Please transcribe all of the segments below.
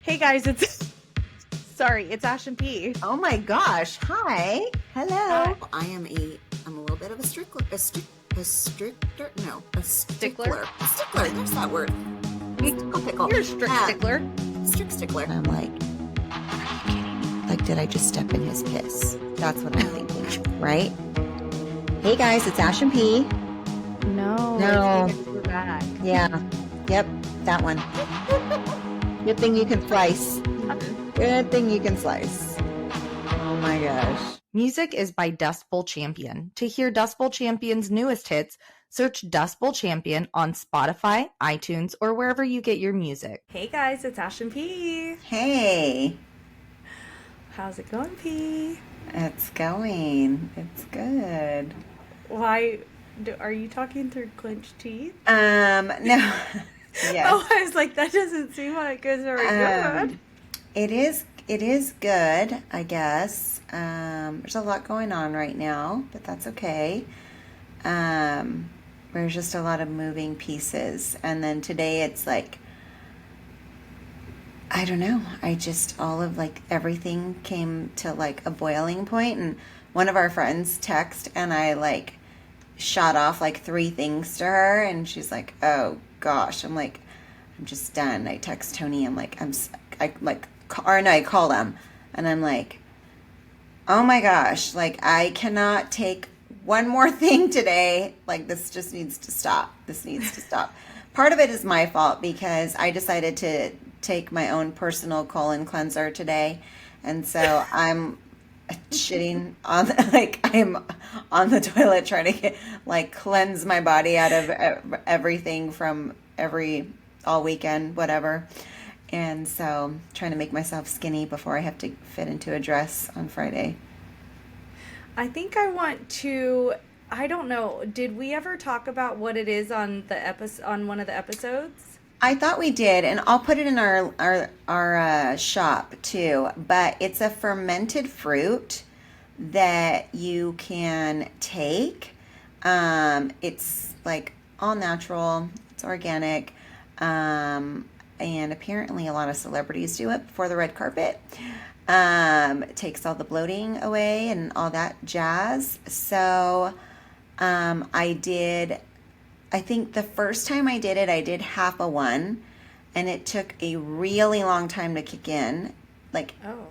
Hey guys, it's Ash and P. Oh my gosh. Hi. Hi. Hello. I'm a little bit of a stickler. A stickler. Stickler? A stickler. There's that word. Pickle. You're a strict stickler. Strict stickler. I'm like, are you kidding me? Like, did I just step in his piss? That's what I'm thinking, right? Hey guys, it's Ash and P. No. We're back. Yeah. Yep. That one. Good thing you can slice. Good thing you can slice. Oh my gosh. Music is by Dust Bowl Champion. To hear Dust Bowl Champion's newest hits, search Dust Bowl Champion on Spotify, iTunes, or wherever you get your music. Hey guys, it's Ash and P. Hey. How's it going, P? It's going. It's good. Why? Are you talking through clenched teeth? No. Yes. Oh, I was like, that doesn't seem like it's very good. It is good, I guess. There's a lot going on right now, but that's okay. There's just a lot of moving pieces. And then today it's like, I don't know. Everything came to like a boiling point, and one of our friends texted, and I shot off like 3 things to her, and she's like, "Oh gosh." I'm like, "I'm just done." I text Tony. I'm like, I call him, and I'm like, "Oh my gosh, like I cannot take one more thing today. Like this just needs to stop. This needs to stop." Part of it is my fault because I decided to take my own personal colon cleanser today, and so I'm shitting on I'm on the toilet trying to cleanse my body out of everything from all weekend, whatever. And so trying to make myself skinny before I have to fit into a dress on Friday. I think I don't know. Did we ever talk about what it is on on one of the episodes? I thought we did, and I'll put it in our shop too. But it's a fermented fruit that you can take. It's like all natural. It's organic, and apparently a lot of celebrities do it before the red carpet. It takes all the bloating away and all that jazz. So I think the first time I did it, I did half a one, and it took a really long time to kick in,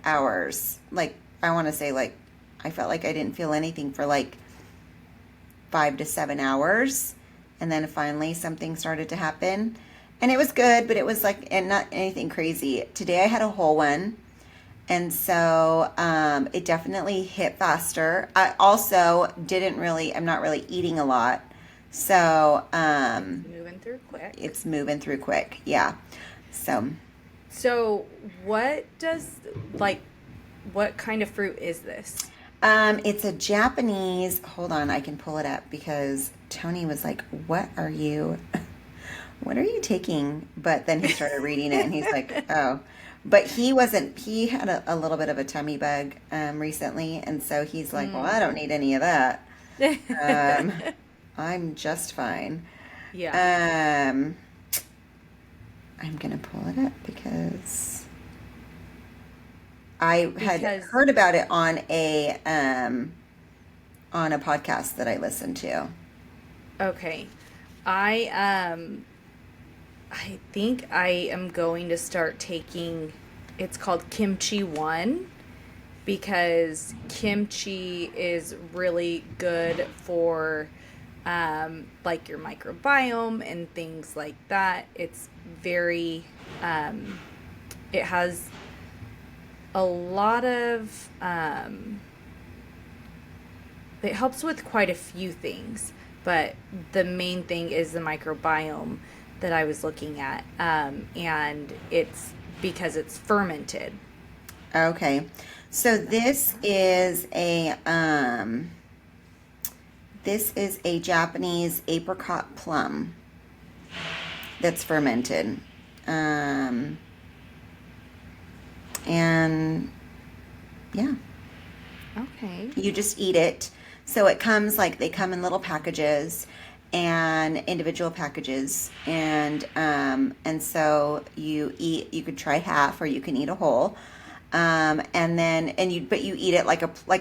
hours. I want to say, I felt like I didn't feel anything for 5 to 7 hours, and then finally something started to happen, and it was good, but it was and not anything crazy. Today I had a whole one, and so it definitely hit faster. I also I'm not really eating a lot. So, Moving through quick. it's moving through quick. Yeah. So what kind of fruit is this? It's a Japanese, hold on, I can pull it up because Tony was like, what are you taking? But then he started reading it and he's like, oh, but he had a little bit of a tummy bug, recently. And so he's like, well, I don't need any of that. I'm just fine. Yeah. I'm gonna pull it up because I had heard about it on a podcast that I listened to. Okay. I think I am going to start taking, it's called Kimchi 1, because kimchi is really good for your microbiome and things like that. It's very it has a lot of it helps with quite a few things, but the main thing is the microbiome that I was looking at, and it's because it's fermented. Okay, so this is a Japanese apricot plum that's fermented. And yeah. Okay. You just eat it. So it comes they come in little packages, and individual packages, and so you could try half or you can eat a whole. But you eat it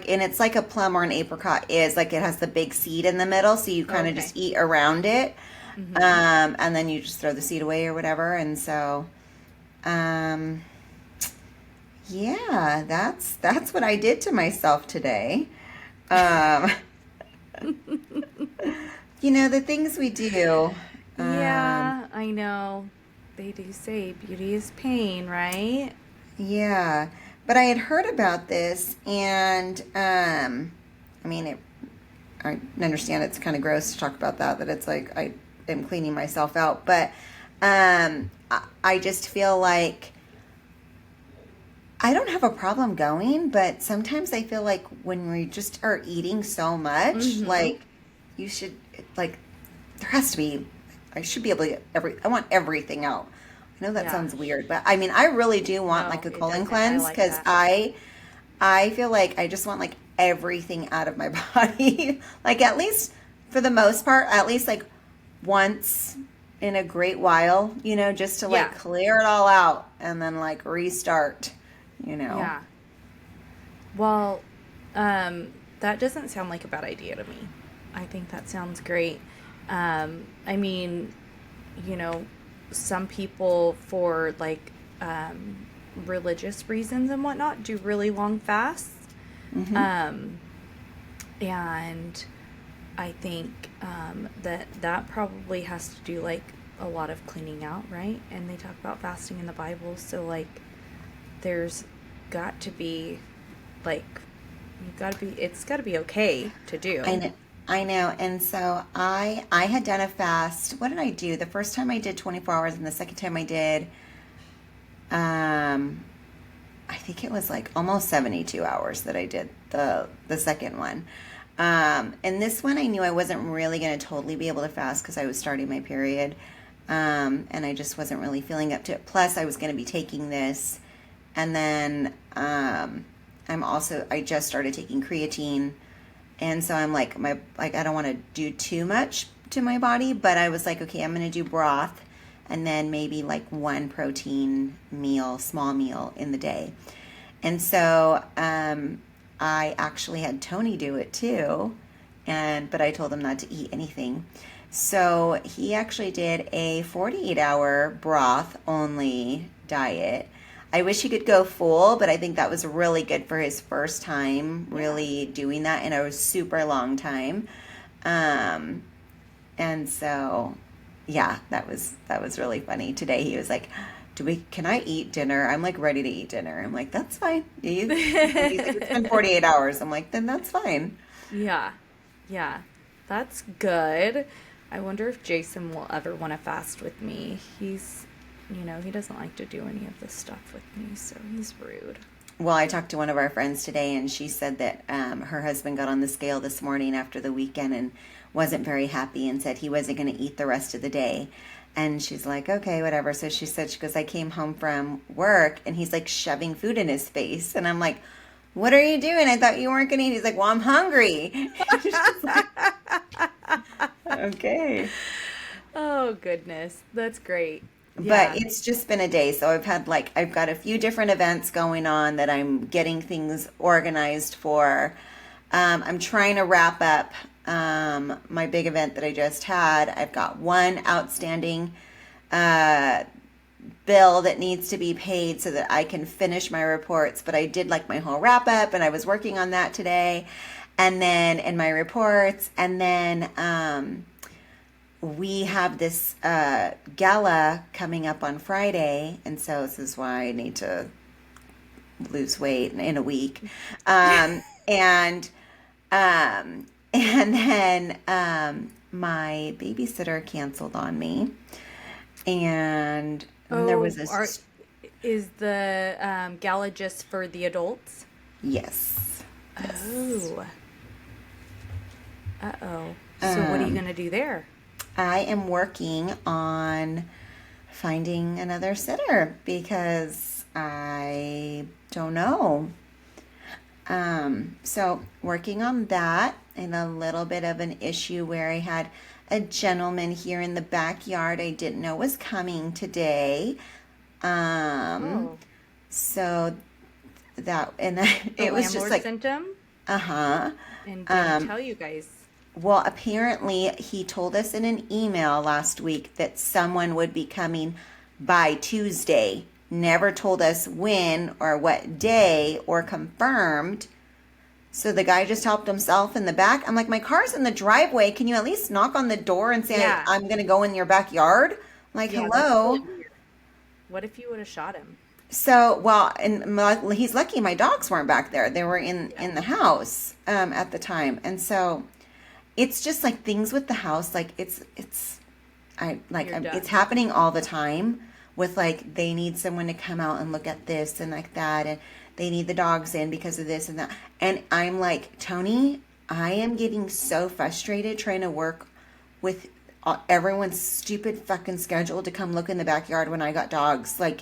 and it's like a plum or an apricot is like it has the big seed in the middle, so you kind of Okay. just eat around it, Mm-hmm. and then you just throw the seed away or whatever. And so, um, yeah, that's what I did to myself today. Um, the things we do. Um, Yeah, I know. They do say beauty is pain, right? yeah, but I had heard about this, and I mean, I understand it's kind of gross to talk about that it's like I am cleaning myself out, but I just feel like I don't have a problem going, but sometimes I feel like when we just are eating so much, Mm-hmm. like you should, like, there has to be, I should be able to get I want everything out. I know that Yeah. sounds weird, but I mean, I really do want like No, a it colon doesn't. I cleanse like because that. I feel like I just want like everything out of my body. Like at least for the most part, at least like once in a great while, just to like Yeah. clear it all out and then like restart. Yeah. Well, that doesn't sound like a bad idea to me. I think that sounds great. I mean, you know, some people for like religious reasons and whatnot do really long fasts. Hmm. Um, and I think that probably has to do like a lot of cleaning out, right? And they talk about fasting in the Bible, so like there's got to be like you've got to be it's got to be okay to I do. know. I know. And so I had done a fast. What did I do? The first time I did 24 hours and the second time I did um I think it was like almost 72 hours that I did the second one. And this one I knew I wasn't really going to totally be able to fast because I was starting my period. And I just wasn't really feeling up to it. Plus, I was going to be taking this. And then I just started taking creatine. And so I'm like, I don't want to do too much to my body, but I was like, okay, I'm going to do broth and then maybe like one protein meal, small meal in the day. And so I actually had Tony do it too, but I told him not to eat anything. So he actually did a 48-hour broth only diet. I wish he could go full, but I think that was really good for his first time Yeah. really doing that in a super long time. Um, and so, yeah, that was really funny. Today he was like, can I eat dinner? I'm like ready to eat dinner. I'm like, that's fine. He's like, it's been 48 hours. I'm like, then that's fine. Yeah. Yeah. That's good. I wonder if Jason will ever want to fast with me. He doesn't like to do any of this stuff with me, so he's rude. Well, I talked to one of our friends today, and she said that her husband got on the scale this morning after the weekend and wasn't very happy and said he wasn't going to eat the rest of the day. And she's like, okay, whatever. So she goes, I came home from work, and he's like shoving food in his face. And I'm like, what are you doing? I thought you weren't going to eat. He's like, well, I'm hungry. She's like, okay. Oh, goodness. That's great. But Yeah. it's just been a day. So I've got a few different events going on that I'm getting things organized for. I'm trying to wrap up my big event that I just had. I've got one outstanding uh, bill that needs to be paid so that I can finish my reports. But I did like my whole wrap up and I was working on that today. And then in my reports, and then we have this gala coming up on Friday, and so this is why I need to lose weight in a week. And and then my babysitter canceled on me, and then there was Oh, this. is the gala just for the adults? Yes, yes. Oh. Uh-oh. So what are you Um, going to do there? I am working on finding another sitter because I don't know. So working on that and a little bit of an issue where I had a gentleman here in the backyard I didn't know was coming today. Um, Oh, so that, and the it was just landlord like, sent him uh-huh. and didn't Um, tell you guys. well, apparently he told us in an email last week that someone would be coming by Tuesday. Never told us when or what day or confirmed. So the guy just helped himself in the back. I'm like, my car's in the driveway. Can you at least knock on the door and say, Yeah. I'm going to go in your backyard? I'm like, Yeah, that's really hello. weird. What if you would have shot him? So, well, and he's lucky my dogs weren't back there. They were Yeah. in the house at the time. And so it's just like things with the house, like You're it's done. happening all the time with like they need someone to come out and look at this and like that, and they need the dogs in because of this and that. And I'm like, Tony, I am getting so frustrated trying to work with everyone's stupid fucking schedule to come look in the backyard when I got dogs. Like,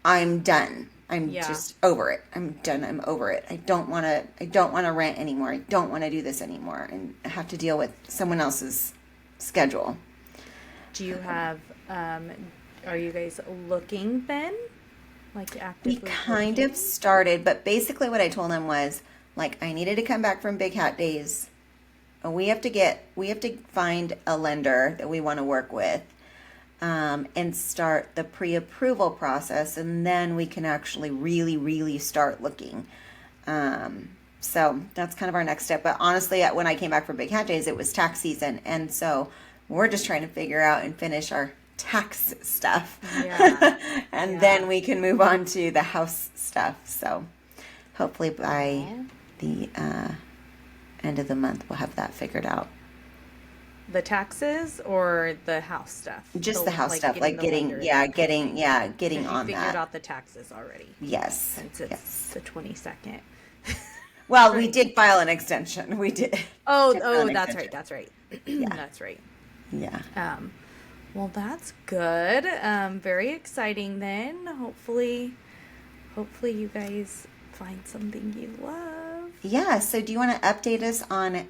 I'm done. I'm Yeah. just over it. I'm done. I'm over it. I don't want to rent anymore. I don't want to do this anymore and have to deal with someone else's schedule. Do you have, are you guys looking then? Like We actively kind of looking? started, but basically what I told him was like I needed to come back from Big Hat Days. We have to find a lender that we want to work with, and start the pre-approval process, and then we can actually really, really start looking. So that's kind of our next step. But honestly, when I came back from Big Hat Days, it was tax season, and so we're just trying to figure out and finish our tax stuff, Yeah. and Yeah. then we can move on to the house stuff. So hopefully by Aw. the end of the month, we'll have that figured out. The taxes or the house stuff? Just the house Like stuff, getting like the lender in. getting Have you on figured that. out the taxes already? Yes, Since it's yes. the 22nd. Well, we Right. did file an extension. We did, Oh, did file oh, an that's right. extension. That's right. Yeah, That's right. yeah. Um, well, that's good. Very exciting then. Hopefully you guys find something you love. Yeah, so do you want to update us on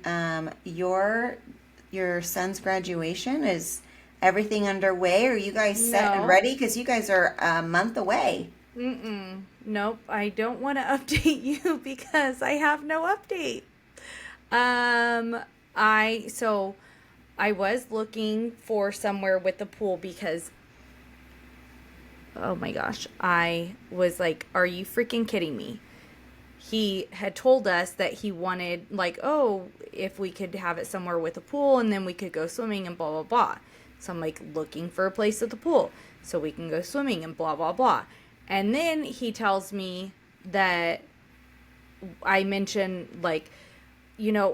your son's graduation? Is everything underway? Are you guys set and No. ready? Because you guys are a month away. Mm-mm. Nope. I don't want to update you because I have no update. Um, so I was looking for somewhere with a pool because oh my gosh, I was like, are you freaking kidding me? He had told us that he wanted, like, oh, if we could have it somewhere with a pool and then we could go swimming and blah, blah, blah. So I'm like looking for a place at the pool so we can go swimming and blah, blah, blah. And then he tells me that I mentioned, like,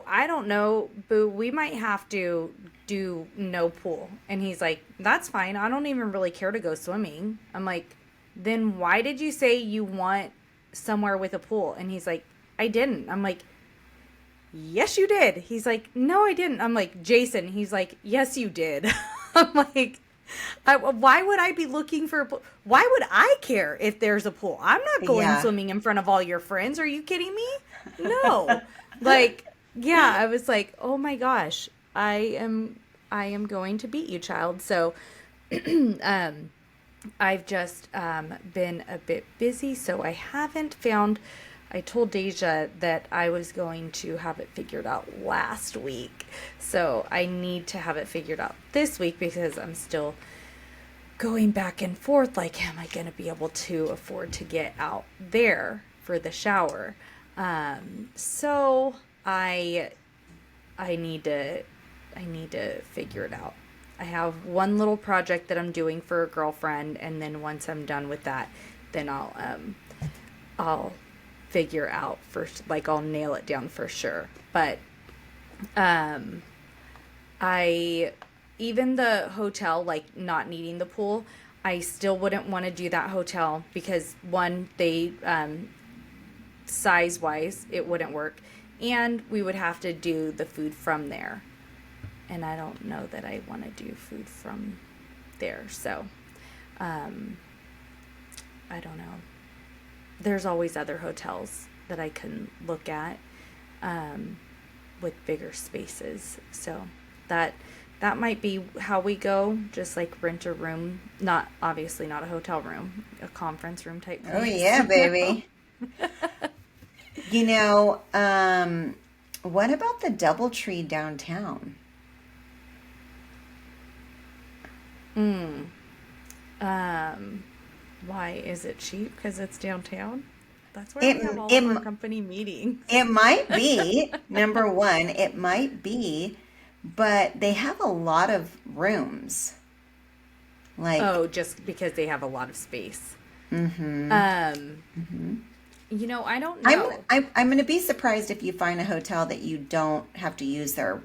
I don't know, boo, we might have to do no pool. And he's like, that's fine. I don't even really care to go swimming. I'm like, then why did you say you want somewhere with a pool? And he's like, I didn't. I'm like, yes, you did. He's like, no, I didn't. I'm like, Jason. He's like, yes, you did. I'm like, why would I be looking for a pool? Why would I care if there's a pool? I'm not going Yeah. swimming in front of all your friends. Are you kidding me? No. Like, yeah, I was like, oh my gosh, I am going to beat you, child. So, um, I've just been a bit busy, so I haven't found. I told Deja that I was going to have it figured out last week, so I need to have it figured out this week because I'm still going back and forth. Like, am I going to be able to afford to get out there for the shower? So I need to figure it out. I have one little project that I'm doing for a girlfriend, and then once I'm done with that, then I'll figure out first, like I'll nail it down for sure. But I even the hotel, like not needing the pool, I still wouldn't want to do that hotel because one, they size wise it wouldn't work, and we would have to do the food from there. And I don't know that I want to do food from there. So, I don't know. There's always other hotels that I can look at with bigger spaces. So that that might be how we go. Just like rent a room, not obviously not a hotel room, a conference room type Oh place. yeah, baby. You know, what about the DoubleTree downtown? Mm. Um, why is it cheap? Because it's downtown. That's where we have It all it of our company meetings. it might be number one. It might be, but they have a lot of rooms. Like, Oh, just because they have a lot of space. mm-hmm, Um, mm-hmm. I don't I'm know. I'm gonna be surprised if you find a hotel that you don't have to use their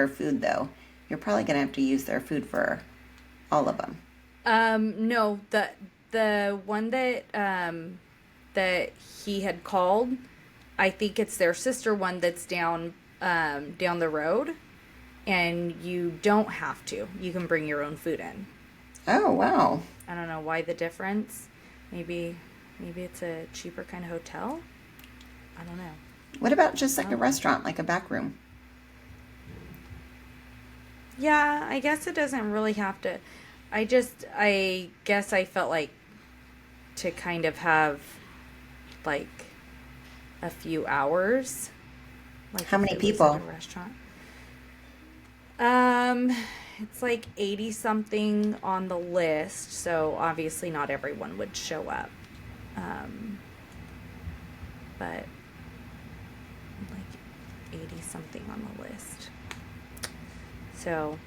food though. You're probably gonna have to use their food for all of them. No, the one that he had called, I think it's their sister one that's down the road, and you don't have to. You can bring your own food in. Oh wow. I don't know why the difference. Maybe maybe it's a cheaper kind of hotel. I don't know. What about just I like a don't know. restaurant, like a back room? Yeah, I guess it doesn't really have to. I guess I felt like to kind of have like a few hours, like How if many it was at a people? restaurant. Um, it's like 80 something on the list, so obviously not everyone would show up. Um, but like 80 something on the list. So,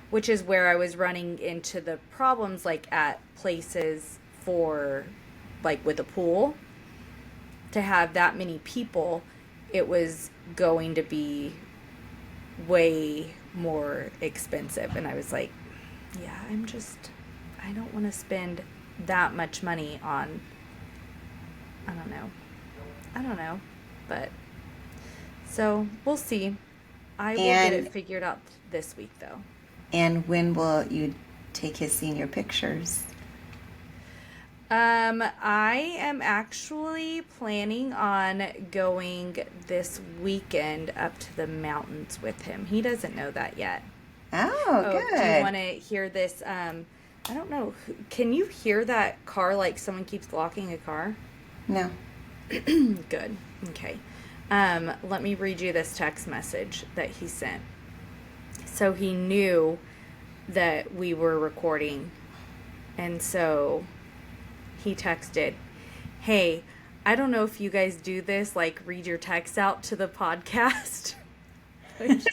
which is where I was running into the problems like at places for like with a pool to have that many people, it was going to be way more expensive. And I was like, yeah, I don't want to spend that much money on, I don't know. I don't know. But, so we'll see. I will get it And figured out this week though. and when will you take his senior pictures? I am actually planning on going this weekend up to the mountains with him. He doesn't know that yet. Oh, Oh, do you good. want to hear this? I don't know. Can you hear that car like someone keeps locking a car? No. Good. Okay. Let me read you this text message that he sent. So he knew that we were recording, and so he texted, "Hey, I don't know if you guys do this, like read your texts out to the podcast." Which,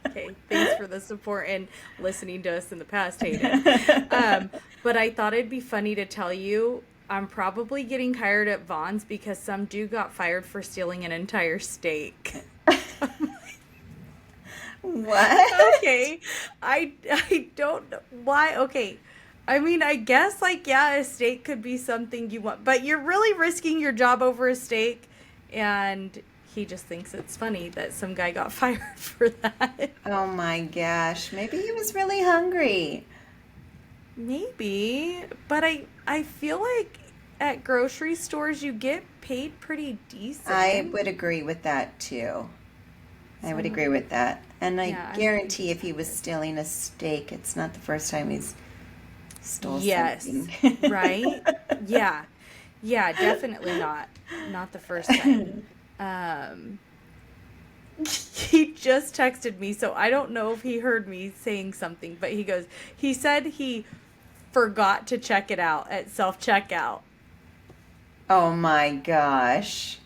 okay, thanks for the support and listening to us in the past, Hayden. But I thought it'd be funny to tell you I'm probably getting hired at Vaughn's because some dude got fired for stealing an entire steak. What? Okay, I don't know why. Okay, I mean, I guess like yeah, a steak could be something you want, but you're really risking your job over a steak, and he just thinks it's funny that some guy got fired for that. Oh my gosh. Maybe he was really hungry. Maybe, but I feel like at grocery stores you get paid pretty I decent. would agree with that too. I would So, agree with that. And I yeah, I don't think guarantee he's if he that was good. stealing a steak, it's not the first time he's stole Yes, something. right? Yeah. Yeah, definitely not. Not the first time. Um, he just texted me, so I don't know if he heard me saying something, but he said he forgot to check it out at self checkout. Oh my gosh.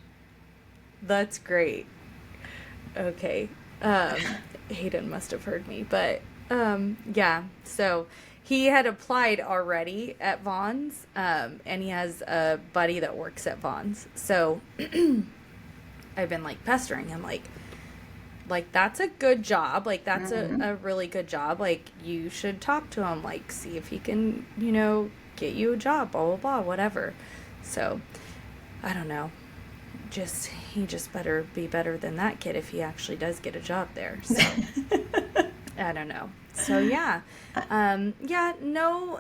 That's great. Okay. Um, Hayden must have heard me, but yeah. So he had applied already at Vaughn's, and he has a buddy that works at Vaughn's. So I've been like pestering him, like that's a good job, like that's Hmm. a really good job. Like you should talk to him, like see if he can, get you a job, blah blah blah, whatever. So I don't know. He just better be better than that kid if he actually does get a job there. So I don't know. So yeah, yeah. No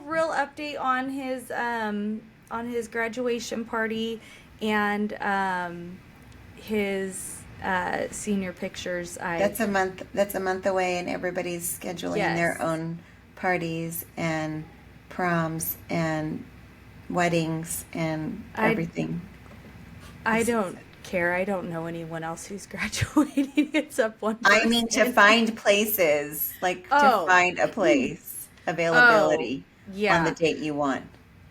real update on his graduation party and his senior pictures. That's a month. That's a month away, and everybody's scheduling their Yes. own parties and proms and weddings and I everything. I This is don't care. I don't know anyone else who's graduating except one I mean, to person. find places, like to Oh, find a place, oh, availability on the yeah. date you want.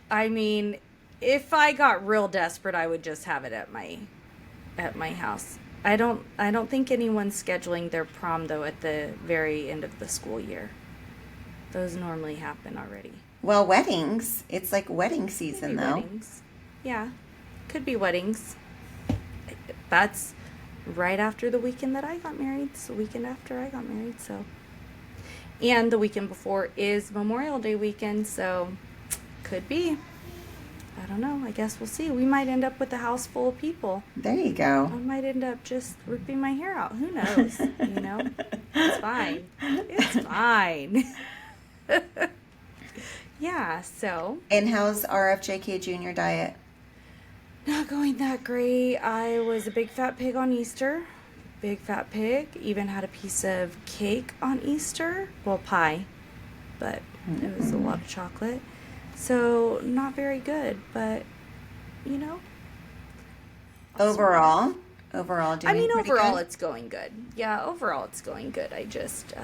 I mean, if I got real desperate, I would just have it at my house. I don't think anyone's scheduling their prom though at the very end of the school year. Those normally happen already. Well, weddings, it's like wedding Maybe season though. weddings. Yeah, could be weddings. That's right after the weekend that I got married. It's the weekend after I got married, so. And the weekend before is Memorial Day weekend, so could be. I don't know. I guess we'll see. We might end up with a house full of people. There you I go. might end up just ripping my hair out. Who knows? You know? It's fine. It's fine. Yeah, so And how's RFJK Jr. diet? not going that great. I was a big fat pig on Easter. Big fat pig. Even had a piece of cake on Easter. Well, pie, but it was a lot of chocolate. So, not very good, but you know, I'll survive. Overall I doing mean, pretty overall, good. it's going good. Yeah, overall, it's going good. I just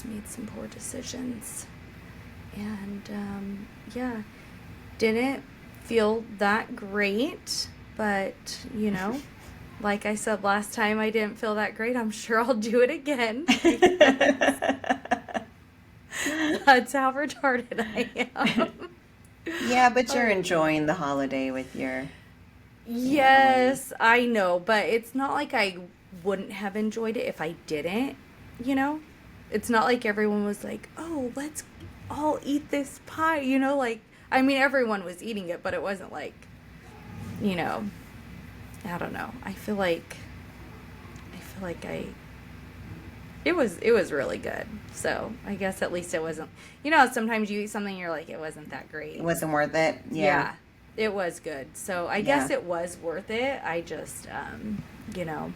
made some poor decisions, and yeah, didn't feel that great. But like I said last time, I didn't feel that great. I'm sure I'll do it again because that's how retarded I am. Yeah, but you're Oh. enjoying the holiday with your family. Yes, I know, but it's not like I wouldn't have enjoyed it if I didn't, you know? It's not like everyone was like, "Oh, let's all eat this pie," like I mean everyone was eating it, but it wasn't like, you know, I don't know. I feel like I it was really good. So, I guess at least it wasn't. Sometimes you eat something and you're like it wasn't that It great. wasn't worth it. Yeah. Yeah, it was good. So I Yeah. guess it was worth it. I just, you know,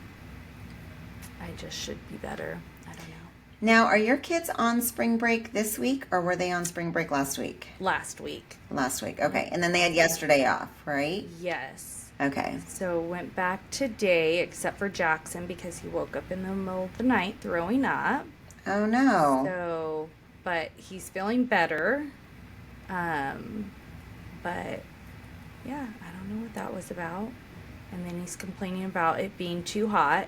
I just should be better. I don't know. Now, are your kids on spring break this week or were they on spring break last week? Last week. Last week. Okay. And then they had yesterday off, right? Yes. Okay. So went back today, except for Jackson because he woke up in the middle of the night throwing up. Oh no. So, but he's feeling better. Um, but yeah, I don't know what that was about. And then he's complaining about it being too hot,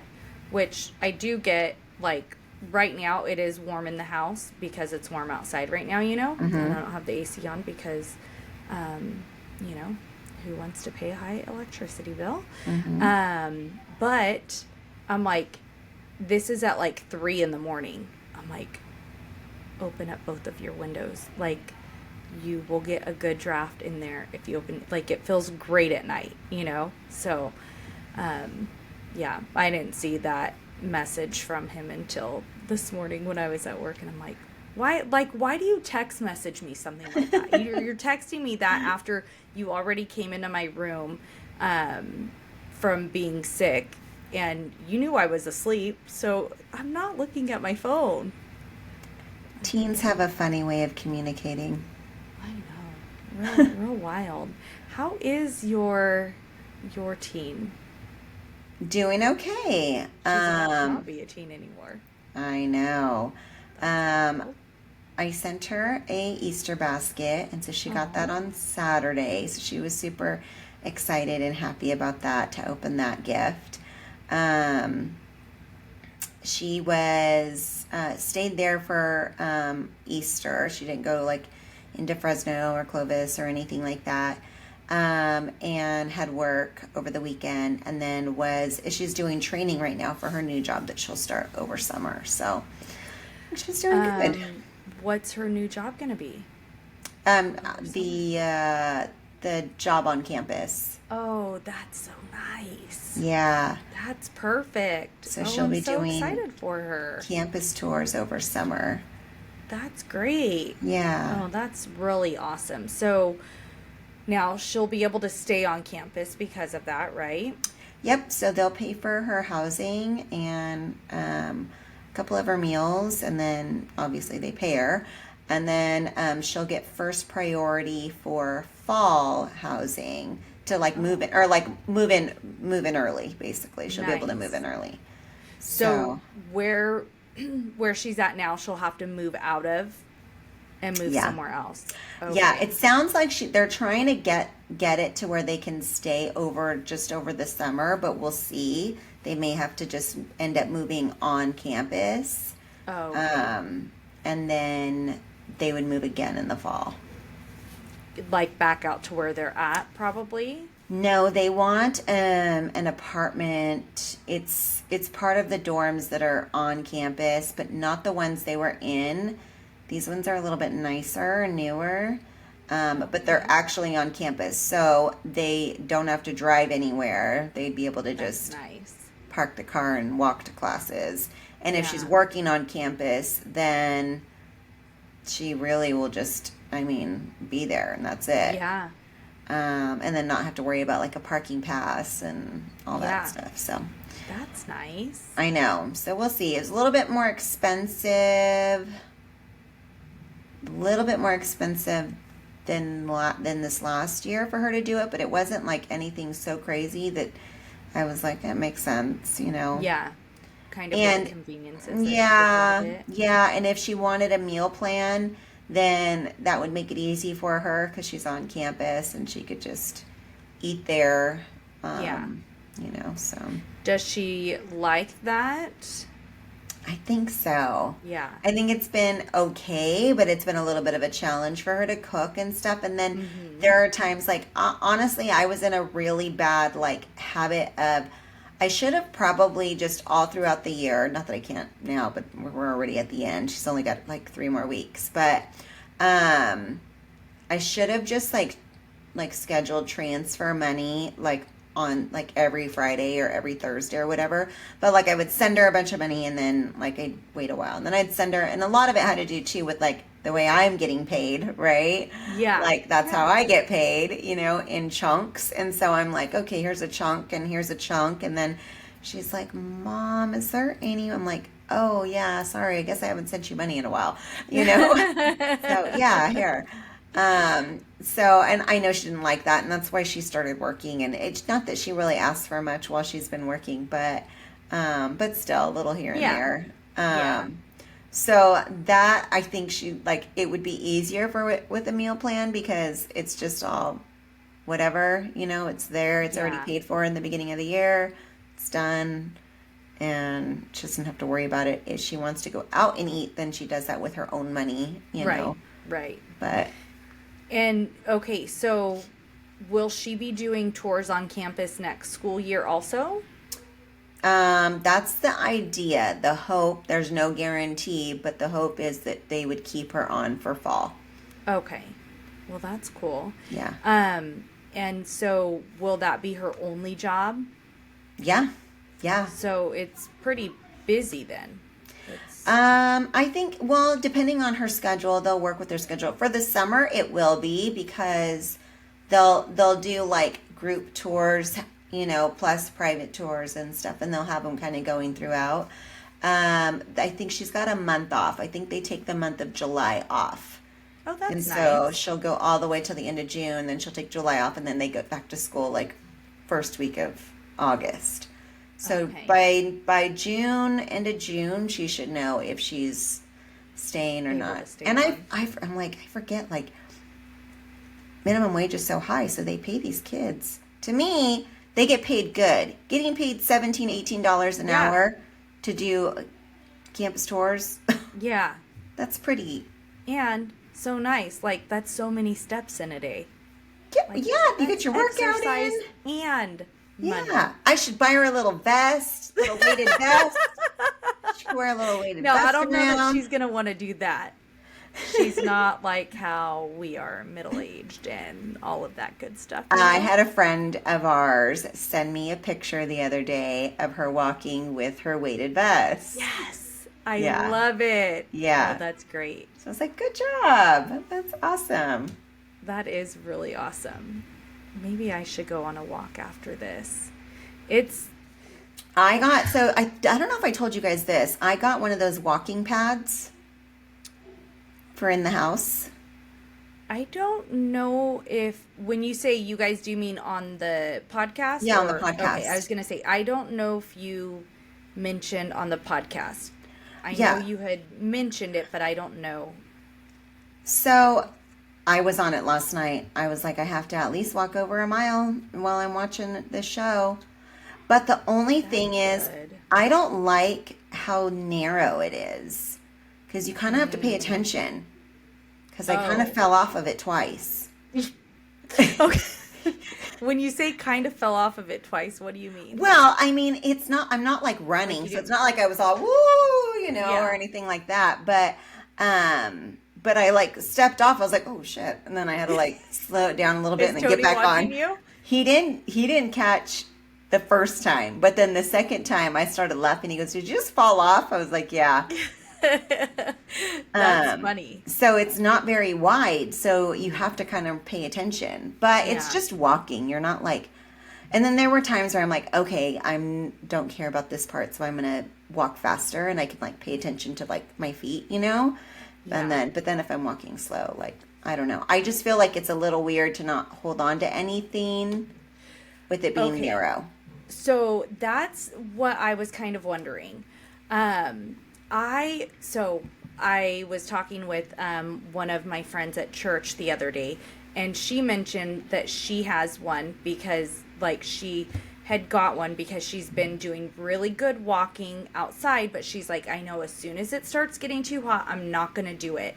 which I do get. Like, right now, it is warm in the house because it's warm outside right now, And I don't have the AC on because, um, you know, who wants to pay a high electricity bill? But I'm like, this is at like 3 in the morning. I'm like, open up both of your windows. Like, you will get a good draft in there if you open, like, it feels great at night. So, yeah, I didn't see that message from him until this morning when I was at work, and I'm like, why do you text message me something like that? You're texting me that after you already came into my room, from being sick, and you knew I was asleep, so I'm not looking at my phone. Teens have a funny way of communicating. I know. Real wild. How is your teen? Doing okay. She's about to not be a teen anymore. I know. That's Um, cool. I sent her a Easter basket, and so she got that Oh. on Saturday. So she was super excited and happy about that to open that gift. Um, she was stayed there for Easter. She didn't go like into Fresno or Clovis or anything like that. And had work over the weekend, and then she's doing training right now for her new job that she'll start over summer. So she's doing good. What's her new job gonna be? Um, Over summer. the job on campus. Oh, that's so nice. Yeah. That's perfect. So Oh, she'll I'm be so doing excited for her. campus tours over summer. That's great. Yeah. Oh, that's really awesome. So now she'll be able to stay on campus because of that, right? Yep, so they'll pay for her housing and a couple of her meals, and then obviously they pay her. And then she'll get first priority for fall housing to like move in, or like move in early, basically. She'll be able to move Nice. in early. So So, where where she's at now, she'll have to move out of and move yeah. somewhere else. Yeah, it Okay. sounds like they're trying to get it to where they can stay over just over the summer, but we'll see. They may have to just end up moving on campus. Okay. Um, and then they would move again in the fall. Like back out to where they're at, probably. No, they want an apartment. It's part of the dorms that are on campus, but not the ones they were in. These ones are a little bit nicer and newer, but they're Okay. actually on campus, so they don't have to drive anywhere. They'd be able to That's just nice. park the car and walk to classes. And if she's Yeah. working on campus, then she really will just, I mean, be there and that's it. Yeah. And then not have to worry about like a parking pass and all that Yeah. stuff. So That's nice. I know. So we'll see. It's a little bit more expensive, a little bit more expensive than this last year for her to do it, but it wasn't like anything so crazy that I was like, that makes sense, you know. Yeah. Kind of little And conveniences that she gets out of yeah, it. yeah, and if she wanted a meal plan, then that would make it easy for her because she's on campus and she could just eat there, Yeah. you know, so Does she like that? I think so. Yeah. I think it's been okay, but it's been a little bit of a challenge for her to cook and stuff. And then Mm-hmm. there are times like honestly, I was in a really bad like habit of I should have probably just all throughout the year, not that I can't now, but we're already at the end. She's only got like 3 more weeks, but um I should have just like scheduled transfer money like on like every Friday or every Thursday or whatever. But like I would send her a bunch of money and then like I'd wait a while and then I'd send her, and a lot of it had to do too with like the way I'm getting paid, right? Yeah. Like that's how Yeah. I get paid, you know, in chunks. And so I'm like, okay, here's a chunk and here's a chunk. And then she's like, Mom, is there any? I'm like, oh yeah, sorry, I guess I haven't sent you money in a while, you know? So yeah, here. So, and I know she didn't like that, and that's why she started working. And it's not that she really asked for much while she's been working, but still a little here and Yeah. there. Yeah. So that I think she like it would be easier for with a meal plan because it's just all whatever, you know, it's there, it's already Yeah. paid for in the beginning of the year, it's done, and she doesn't have to worry about it. If she wants to go out and eat, then she does that with her own money, you Right. know. Right. But And okay, so will she be doing tours on campus next school year also? that's the idea. The hope, there's no guarantee, but the hope is that they would keep her on for fall. Okay. Well, that's cool. Yeah. And so will that be her only job? Yeah. Yeah. So it's pretty busy then. It's I think, well, depending on her schedule, they'll work with their schedule. For the summer, it will be because they'll do like group tours, you know, plus private tours and stuff, and they'll have them kind of going throughout. I think she's got a month off. I think they take the month of July off. Oh, And that's so nice. she'll go all the way till the end of June, then she'll take July off, and then they go back to school like first week of August. So Okay. by June, end of June, she should know if she's staying or Able not. to stay And on. I'm like, I forget, like, minimum wage is so high, so they pay these kids. To me, they get paid good. Getting paid $17, $18 an Yeah. hour to do campus tours, Yeah. that's pretty. And so nice. Like that's so many steps in a day. Yeah, Like yeah, you get that's your workout exercise in. and money. Yeah, I should buy her a little vest, little weighted vest. She could wear a little weighted No, I vest don't know that around. she's gonna want to do that. She's not like how we are middle aged and all of that good stuff, you I know? had a friend of ours send me a picture the other day of her walking with her weighted vest. Yes. I Yeah, love it. Oh, yeah. that's great. So I was like, good job. That's awesome. That is really awesome. Maybe I should go on a walk after this. It's I don't know if I told you guys this. I got one of those walking pads for in the house. I don't know if when you say you guys, do you mean on the podcast Yeah, on the or okay, I was podcast. gonna say I don't know if you mentioned on the podcast. I know Yeah. you had mentioned it, but I don't know. So I was on it last night. I was like, I have to at least walk over a mile while I'm watching this show. But the only thing That's is, good. I don't like how narrow it is because you kind of have to pay Mm. attention because I kind of Oh. fell off of it twice. Okay. When you say kind of fell off of it twice, what do you mean? Well, I mean, I'm not like Like running, you so it's didn't. not like I was all woo, or Yeah. anything like that. But I like stepped off. I was like, oh shit, and then I had to like slow it down a little bit Is and then get Tony back watching on. you? He didn't catch the first time, but then the second time I started laughing. He goes, "Did you just fall off?" I was like, "Yeah." That's funny. So it's not very wide, so you have to kind of pay attention. But it's Yeah. just walking. You're not like. And then there were times where I'm like, okay, I'm don't care about this part, so I'm gonna walk faster, and I can like pay attention to like my feet. And Yeah. then if I'm walking slow, like I don't know, I just feel like it's a little weird to not hold on to anything with it being Okay. narrow. So that's what I was kind of wondering. I was talking with one of my friends at church the other day, and she mentioned that she has one because like she had got one because she's been doing really good walking outside, but she's like, I know as soon as it starts getting too hot, I'm not gonna do it.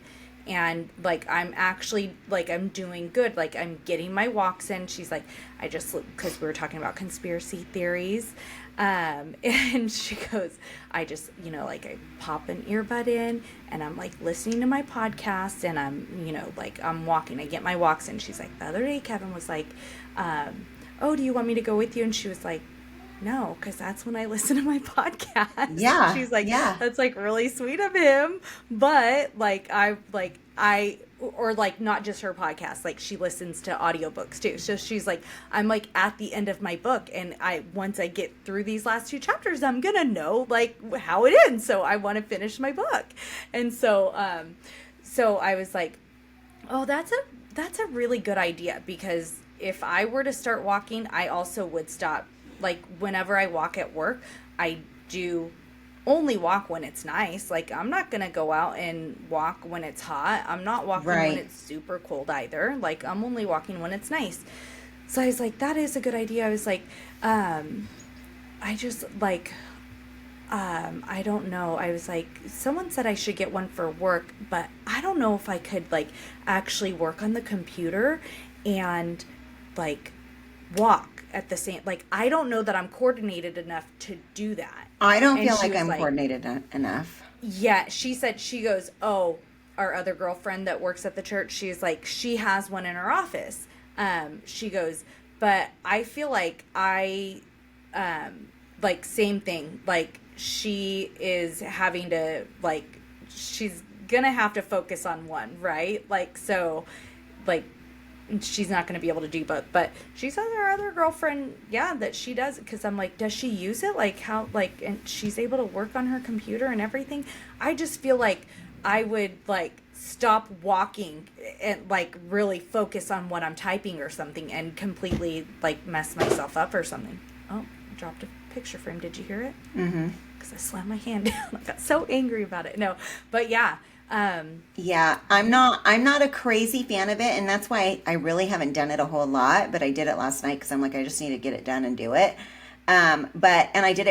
And like I'm actually like I'm doing good, like I'm getting my walks in. She's like, I just, because we were talking about conspiracy theories, and she goes, I just, like I pop an earbud in and I'm like listening to my podcast, and I'm, like I'm walking, I get my walks in. She's like, the other day Kevin was like, oh, do you want me to go with you? And she was like, no, because that's when I listen to my podcast. Yeah, She's like, yeah. that's like really sweet of him. But or like not just her podcast, like she listens to audiobooks too. So she's like, I'm like at the end of my book, and once I get through these last two chapters, I'm gonna know like how it ends. So I want to finish my book. And so I was like, oh, that's a really good idea, because if I were to start walking, I also would stop. Like whenever I walk at work, I do only walk when it's nice. Like I'm not going to go out and walk when it's hot. I'm not walking when Right. it's super cold either. Like I'm only walking when it's nice. So I was like, that is a good idea. I was like, I just like I don't know. I was like, someone said I should get one for work, but I don't know if I could like actually work on the computer and like walk at the same, like I don't know that I'm coordinated enough to do that. I don't And feel she like was I'm like, coordinated enough. yeah, she said, she goes, oh, our other girlfriend that works at the church, she's like, she has one in her office. She goes, but I feel like like same thing, like she is having to like, she's gonna have to focus on one, right? Like, so like she's not going to be able to do both, but she says her other girlfriend, yeah, that she does, because I'm like, does she use it, like how, like, and she's able to work on her computer and everything. I just feel like I would like stop walking and like really focus on what I'm typing or something and completely like mess myself up or something. Oh, dropped a picture frame, did you hear it? Mm-hmm. Because I slammed my hand down. I got so angry about it. No, but yeah. Yeah, I'm not a crazy fan of it, and that's why I really haven't done it a whole lot, but I did it last night because I'm like, I just need to get it done and do it. And I did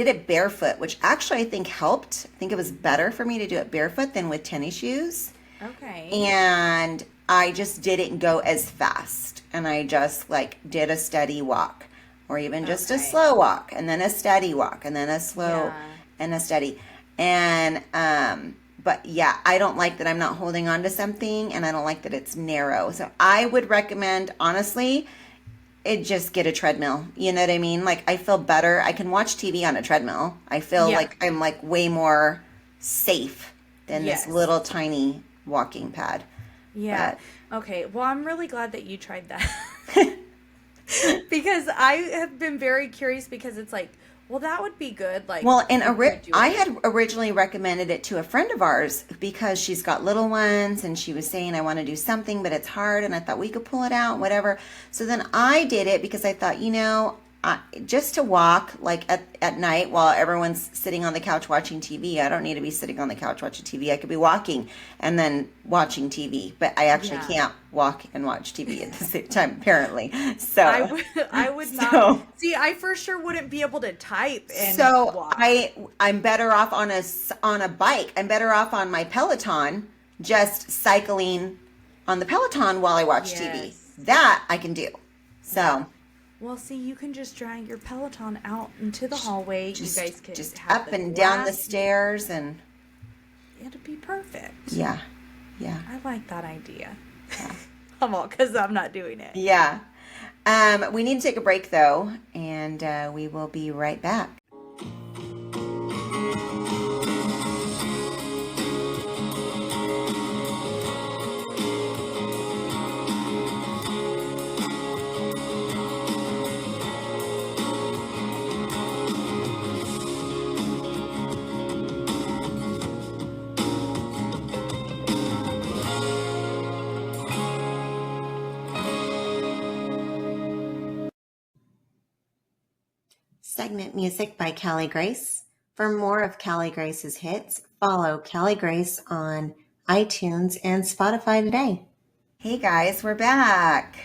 it barefoot, which actually I think helped. I think it was better for me to do it barefoot than with tennis shoes. Okay. And I just didn't go as fast. And I just like did a steady walk, or even just a Okay. slow walk, and then a steady walk, and then a slow Yeah. and a steady. And but yeah, I don't like that I'm not holding on to something, and I don't like that it's narrow. So I would recommend, honestly, it just get a treadmill. You know what I mean? Like I feel better. I can watch TV on a treadmill. I feel Yeah. like I'm like way more safe than this Yes. little tiny walking pad. Yeah. But Okay. Well, I'm really glad that you tried that. Because I have been very curious because it's like, well, that would be good. Like, Well, and you could do I it. had originally recommended it to a friend of ours because she's got little ones and she was saying, I want to do something, but it's hard. And I thought we could pull it out, whatever. So then I did it because I thought, just to walk like at night while everyone's sitting on the couch watching TV. I don't need to be sitting on the couch watching TV. I could be walking and then watching TV, but I actually Yeah. can't walk and watch TV at the same time, apparently. I So, would, I would not. so. See, I for sure wouldn't be able to type and So walk. I'm better off on a bike. I'm better off on my Peloton, just cycling on the Peloton while I watch TV. Yes. That I can do. So Well, see, you can just drag your Peloton out into the hallway. just You guys can just have up the and down the glass. stairs and It'll be perfect. yeah, yeah, I like that idea. yeah. Come on, because I'm not doing it. Yeah. We need to take a break though, and we will be right back. Segment music by Callie Grace. For more of Callie Grace's hits, follow Callie Grace on iTunes and Spotify today. Hey guys, we're back.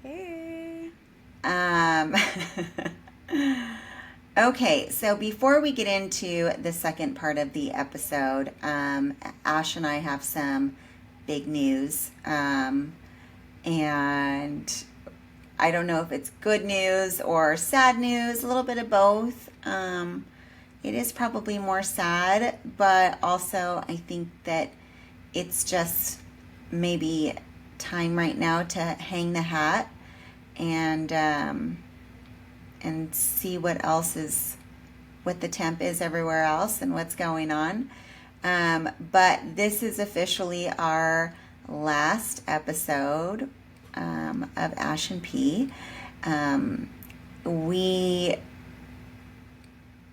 Hey. Okay, so before we get into the second part of the episode, Ash and I have some big news. And I don't know if it's good news or sad news, a little bit of both. It is probably more sad, but also I think that it's just maybe time right now to hang the hat and see what the temp is everywhere else and what's going on. But this is officially our last episode of Ash and P.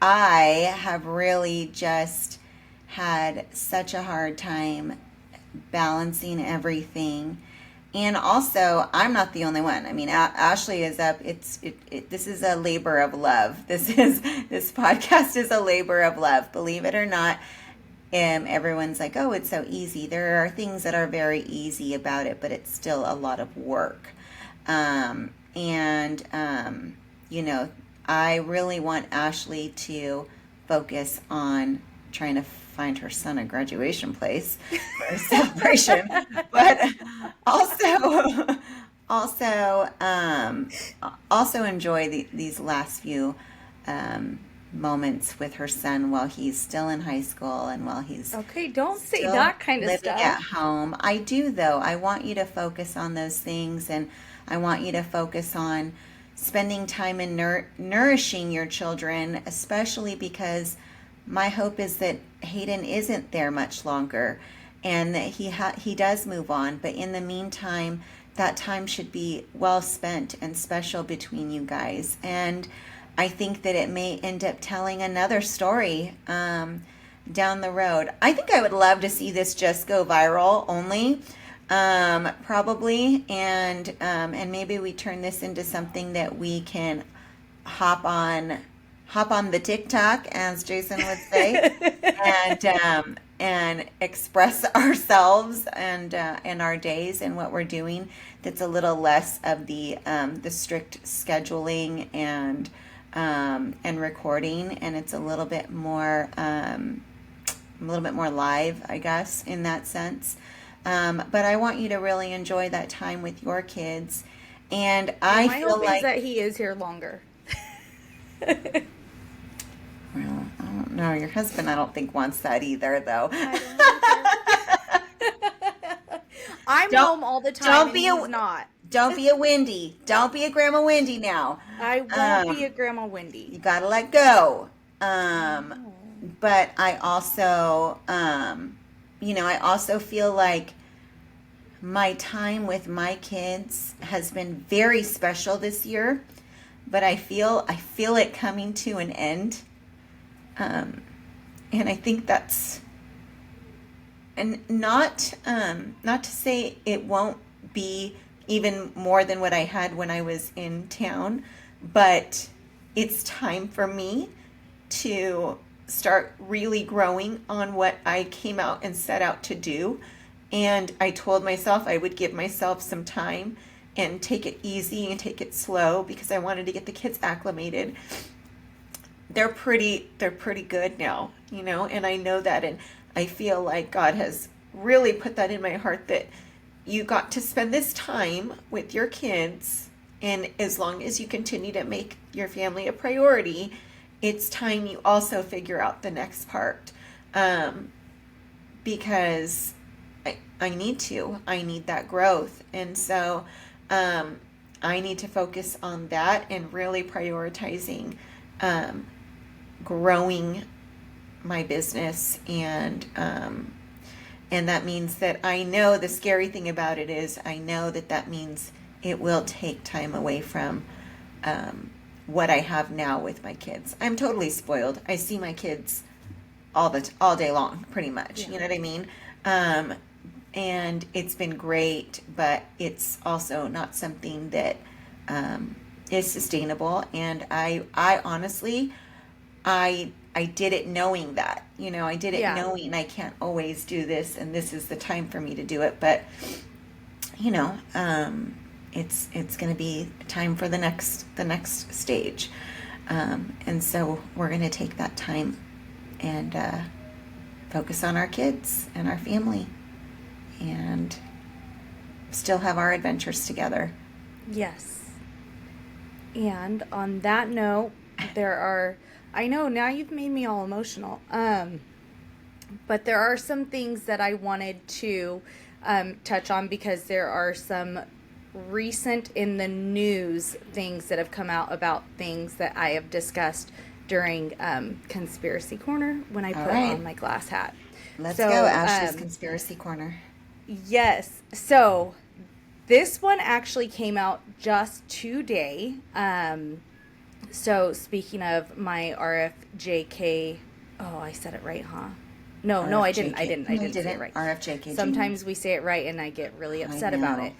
I have really just had such a hard time balancing everything. And also, I'm not the only one. I mean, Ashley is up. This is a labor of love. This podcast is a labor of love. Believe it or not, everyone's like, "Oh, it's so easy." There are things that are very easy about it, but it's still a lot of work. I really want Ashley to focus on trying to find her son a graduation place for a celebration, but also enjoy these last few moments with her son while he's still in high school and while he's Okay, don't say still that kind of living stuff. at home. I do though. I want you to focus on those things, and I want you to focus on spending time and nourishing your children, especially because my hope is that Hayden isn't there much longer and that he does move on. But in the meantime, that time should be well spent and special between you guys. And I think that it may end up telling another story down the road. I think I would love to see this just go viral only. Probably, and maybe we turn this into something that we can hop on the TikTok, as Jason would say, and express ourselves and our days and what we're doing. That's a little less of the strict scheduling and recording, and it's a little bit more live, I guess, in that sense. But I want you to really enjoy that time with your kids. And I My feel hope is like, that he is here longer. well, I don't know. Your husband, I don't think wants that either, though. I'm Don't- home all the time. don't and be he's a- not. Don't be a Wendy. Don't be a Grandma Wendy now. I won't be a Grandma Wendy. You gotta let go. But I also, I also feel like my time with my kids has been very special this year, but I feel it coming to an end. And I think that's, and not to say it won't be even more than what I had when I was in town, but it's time for me to start really growing on what I came out and set out to do. And I told myself I would give myself some time and take it easy and take it slow because I wanted to get the kids acclimated. They're pretty good now, and I know that, and I feel like God has really put that in my heart that you got to spend this time with your kids, and as long as you continue to make your family a priority, it's time you also figure out the next part, because I need that growth, and so I need to focus on that and really prioritizing growing my business, and that means that I know the scary thing about it is I know that means it will take time away from what I have now with my kids. I'm totally spoiled. I see my kids all day long, pretty much. Yeah. You know what I mean? And it's been great, but it's also not something that is sustainable. And I honestly, I did it knowing that, I did it Yeah. knowing I can't always do this, and this is the time for me to do it. But, it's going to be time for the next stage. And so we're going to take that time and focus on our kids and our family and still have our adventures together. Yes. And on that note, I know now you've made me all emotional. But there are some things that I wanted to touch on because there are some recent in the news things that have come out about things that I have discussed during Conspiracy Corner when I put on my glass hat. Let's go, Ashley's Conspiracy Corner. Yes. So this one actually came out just today. So speaking of my RFJK, I said it right, huh? No, I didn't. I didn't say it right. RFJK Jr. Sometimes we say it right and I get really upset about it.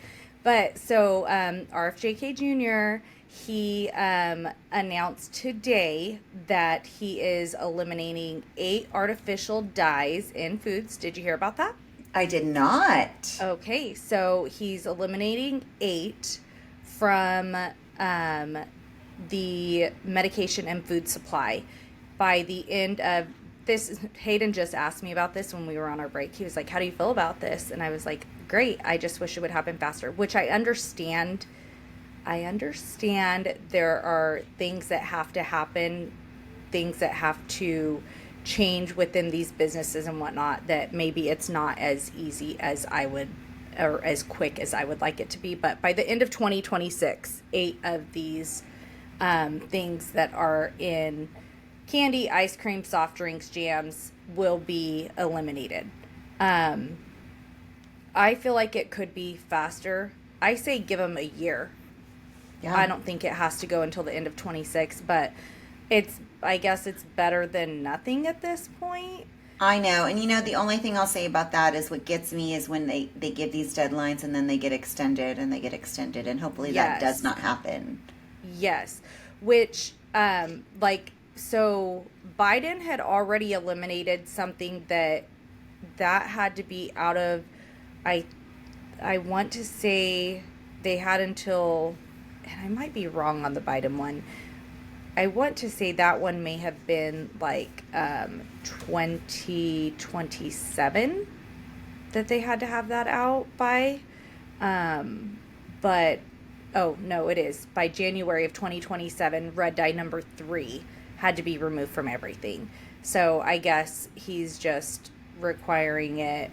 But so RFJK Jr., he announced today that he is eliminating 8 artificial dyes in foods. Did you hear about that? I did not. Okay, so he's eliminating 8 from the medication and food supply by the end of this. Hayden just asked me about this when we were on our break. He was like, how do you feel about this? And I was like, great. I just wish it would happen faster, which I understand. There are things that have to happen, things that have to change within these businesses and whatnot, that maybe it's not as easy as I would, or as quick as I would like it to be. But by the end of 2026, 8 of these things that are in candy, ice cream, soft drinks, jams will be eliminated. I feel like it could be faster. I say give them a year. Yeah. I don't think it has to go until the end of 26, but I guess it's better than nothing at this point. I know. And the only thing I'll say about that is what gets me is when they give these deadlines and then they get extended and they get extended, and hopefully that does not happen. Yes. Which, so Biden had already eliminated something that had to be out of, I want to say they had until, and I might be wrong on the Biden one, I want to say that one may have been 2027 that they had to have that out by. But, no, it is. By January of 2027, red dye number 3 had to be removed from everything. So I guess he's just requiring it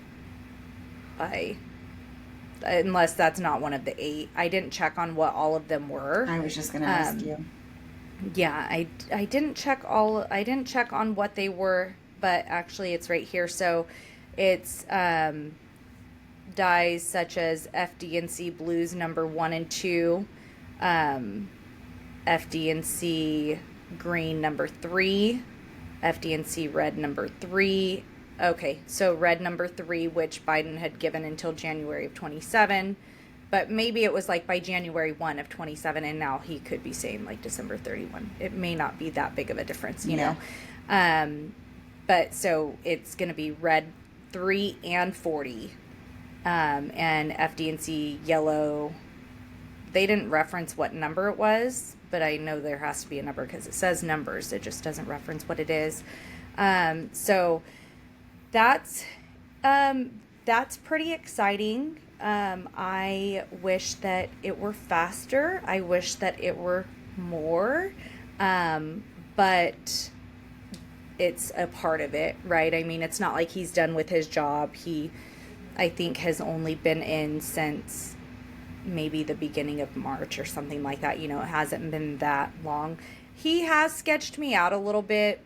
by, unless that's not one of the 8. I didn't check on what all of them were. I was just going to ask you. Yeah, I didn't check on what they were, but actually it's right here. So it's dyes such as FD&C blues number 1 and 2, FD&C green number 3, FD&C red number 3. Okay, so red number 3, which Biden had given until January of 27, but maybe it was like by January 1 of 27, and now he could be saying like December 31. It may not be that big of a difference, you know. But so it's going to be red 3 and 40, and FD&C yellow. They didn't reference what number it was, but I know there has to be a number because it says numbers. It just doesn't reference what it is. So that's pretty exciting. I wish that it were faster. I wish that it were more, but it's a part of it, right? I mean, it's not like he's done with his job. He, I think, has only been in since maybe the beginning of March or something like that. You know, it hasn't been that long. He has sketched me out a little bit.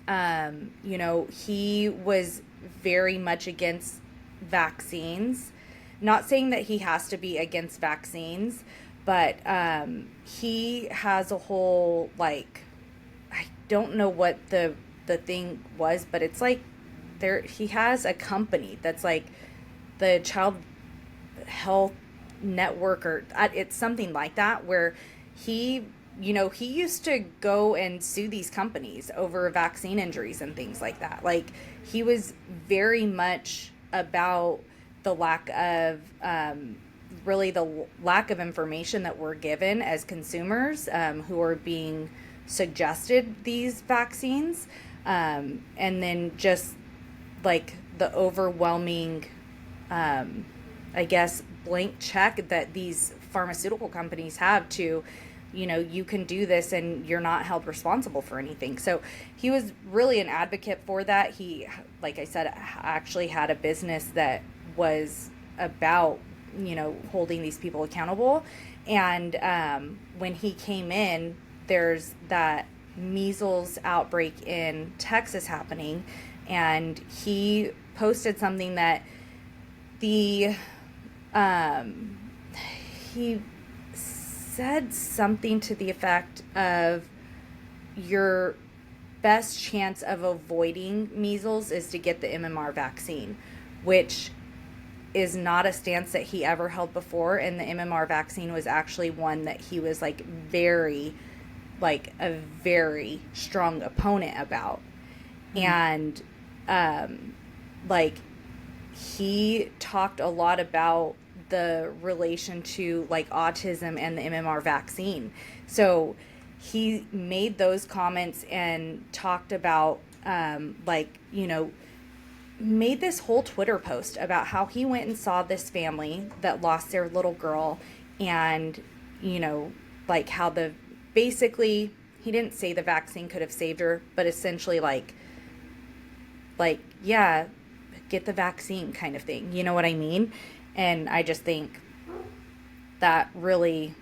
You know, he was very much against vaccines. Not saying that he has to be against vaccines, but he has a whole, like, I don't know what the thing was, but it's like he has a company that's like the Child Health Network, or it's something like that, where he, you know, he used to go and sue these companies over vaccine injuries and things like that. Like, he was very much about the lack of really the lack of information that we're given as consumers, who are being suggested these vaccines, and then just like the overwhelming, I guess, blank check that these pharmaceutical companies have to, you know, you can do this and you're not held responsible for anything. So he was really an advocate for that. He, like I said, actually had a business that was about, you know, holding these people accountable. And when he came in, there's that measles outbreak in Texas happening, and he posted something that he said something to the effect of, your best chance of avoiding measles is to get the MMR vaccine, which is not a stance that he ever held before. And the MMR vaccine was actually one that he was like a very strong opponent about. And like, he talked a lot about the relation to like autism and the MMR vaccine. So he made those comments and talked about, like, you know, made this whole Twitter post about how he went and saw this family that lost their little girl, and, you know, like how basically, he didn't say the vaccine could have saved her, but essentially like, yeah, get the vaccine kind of thing. You know what I mean? And I just think that really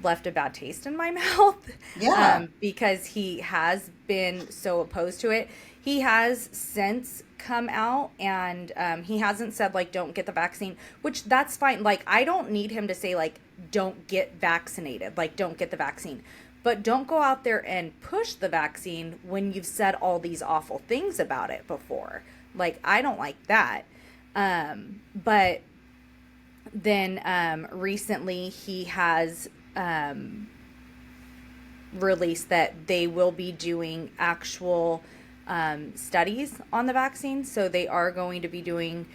left a bad taste in my mouth. Yeah. Because he has been so opposed to it. He has since come out, and he hasn't said like, don't get the vaccine, which that's fine. Like, I don't need him to say like, don't get vaccinated, like, don't get the vaccine, but don't go out there and push the vaccine when you've said all these awful things about it before. Like, I don't like that. But then recently he has released that they will be doing actual studies on the vaccine. So they are going to be doing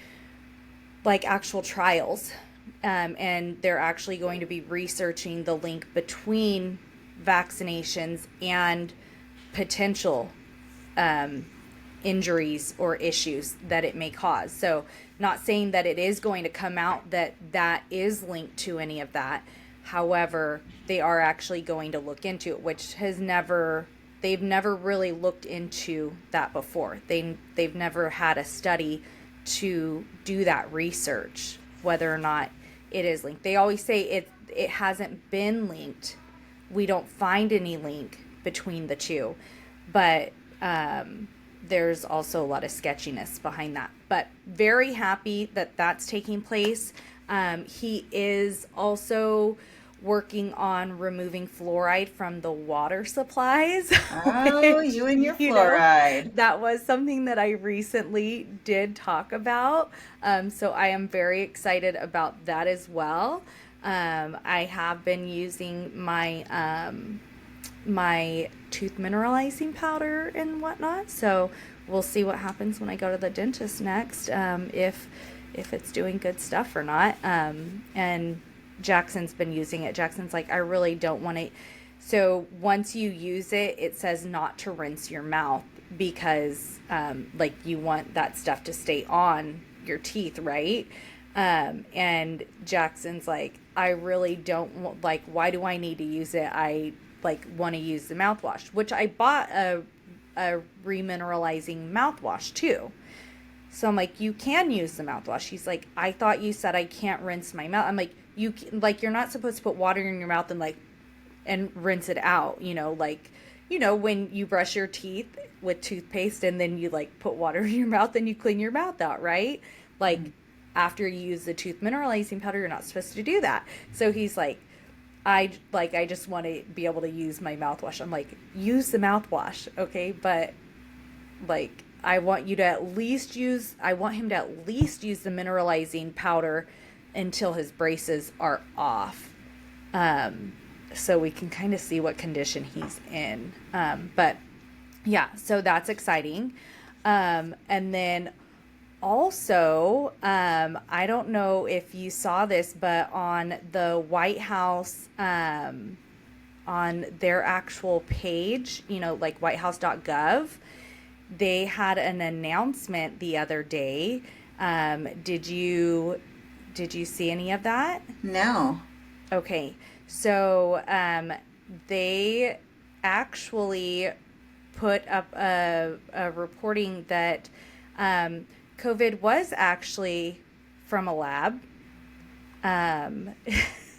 like actual trials, and they're actually going to be researching the link between vaccinations and potential injuries or issues that it may cause. So not saying that it is going to come out that is linked to any of that. However, they are actually going to look into it, which they've never really looked into that before. They've never had a study to do that research, whether or not it is linked. They always say it hasn't been linked. We don't find any link between the two. But there's also a lot of sketchiness behind that. But very happy that that's taking place. He is also working on removing fluoride from the water supplies, Oh, which, you and your you know, fluoride. that was something that I recently did talk about. So I am very excited about that as well. I have been using my tooth mineralizing powder and whatnot. So we'll see what happens when I go to the dentist next, if it's doing good stuff or not. And Jackson's been using it. Jackson's like, I really don't want to. So once you use it, it says not to rinse your mouth because like you want that stuff to stay on your teeth, right? And Jackson's like, I really don't like, why do I need to use it? I like want to use the mouthwash, which I bought a remineralizing mouthwash too. So I'm like, you can use the mouthwash. He's like, I thought you said I can't rinse my mouth. I'm like, you're not supposed to put water in your mouth and rinse it out, like, when you brush your teeth with toothpaste and then you like put water in your mouth and you clean your mouth out, right? Like after you use the tooth mineralizing powder, you're not supposed to do that. So he's like, I just want to be able to use my mouthwash. I'm like, use the mouthwash, okay? But like, I want him to at least use the mineralizing powder until his braces are off. So we can kind of see what condition he's in. But yeah, so that's exciting. And then also, I don't know if you saw this, but on the White House, on their actual page, like whitehouse.gov, they had an announcement the other day. Did you see any of that? No. Okay. So, they actually put up a reporting that, COVID was actually from a lab.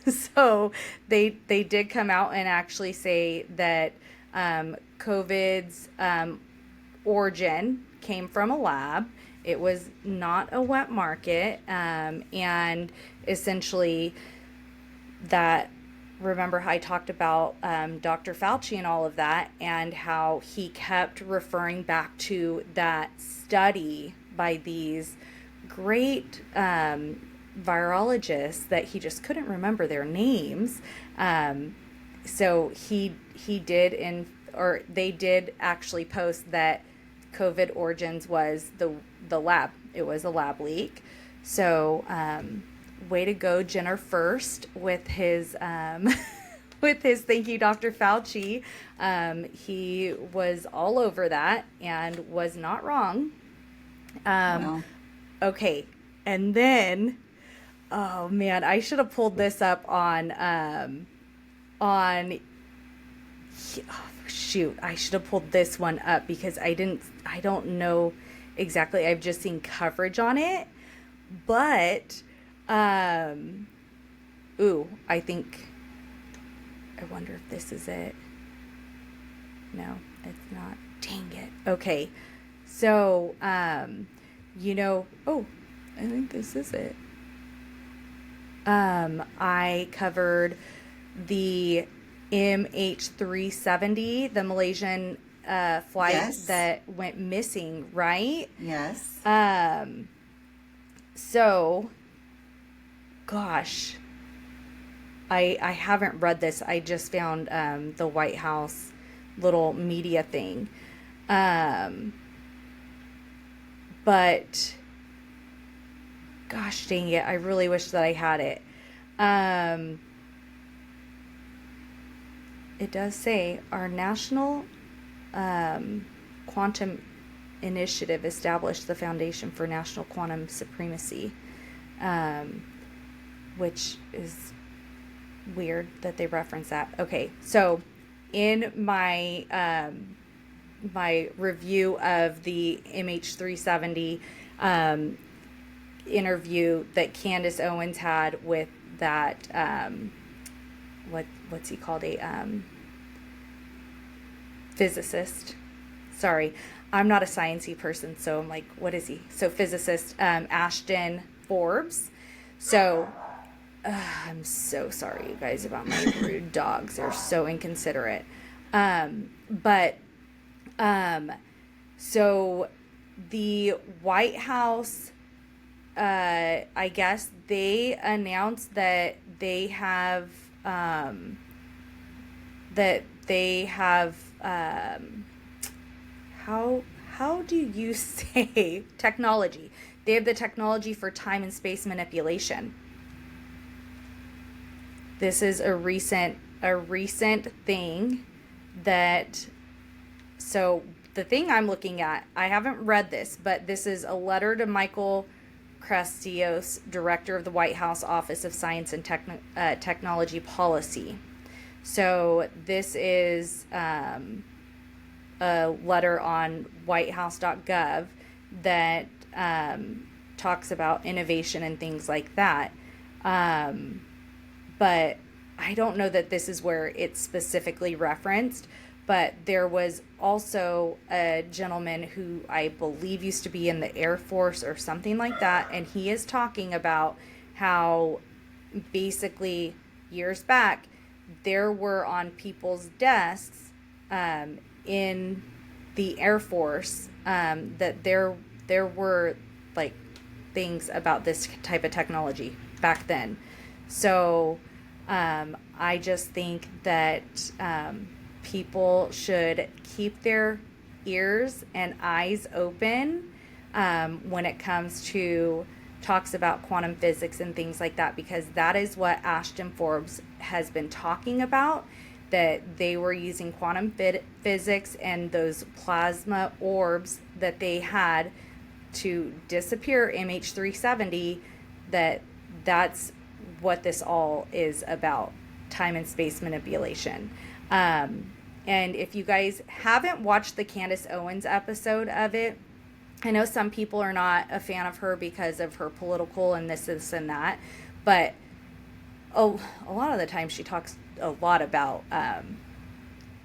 So they did come out and actually say that, COVID's, origin came from a lab. It was not a wet market. And essentially that, remember how I talked about Dr. Fauci and all of that, and how he kept referring back to that study by these great virologists that he just couldn't remember their names. So he did or they did actually post that COVID origins was the lab. It was a lab leak. So way to go, Jenner First, with his with his thank you, Dr. Fauci. He was all over that and was not wrong. Wow. Okay, and then, oh man, I should have pulled this up on oh, shoot, I should have pulled this one up because I don't know exactly. I've just seen coverage on it, but I wonder if this is it. No, it's not. Dang it. Okay. So, oh, I think this is it. I covered the MH370, the Malaysian flight Yes. that went missing, right? Yes. So, gosh, I haven't read this. I just found the White House little media thing. But gosh dang it, I really wish that I had it. It does say our national quantum initiative established the foundation for national quantum supremacy, which is weird that they reference that. Okay, so in my my review of the MH370 interview that Candace Owens had with that what's he called, a physicist, sorry, I'm not a sciencey person, so I'm like, what is he? So physicist Ashton Forbes. So I'm so sorry, you guys, about my rude dogs. They're so inconsiderate. But so the White House, I guess they announced that they have how do you say technology? They have the technology for time and space manipulation. This is a recent thing that, so the thing I'm looking at, I haven't read this, but this is a letter to Michael Krastios, director of the White House Office of Science and Technology Policy. So this is a letter on whitehouse.gov that talks about innovation and things like that. But I don't know that this is where it's specifically referenced, but there was also a gentleman who I believe used to be in the Air Force or something like that, and he is talking about how basically years back there were on people's desks in the Air Force that there were like things about this type of technology back then. So I just think that people should keep their ears and eyes open when it comes to talks about quantum physics and things like that, because that is what Ashton Forbes has been talking about, that they were using quantum physics and those plasma orbs that they had to disappear MH370, that's what this all is about, time and space manipulation. And if you guys haven't watched the Candace Owens episode of it, I know some people are not a fan of her because of her political and this and that, but a lot of the time she talks a lot about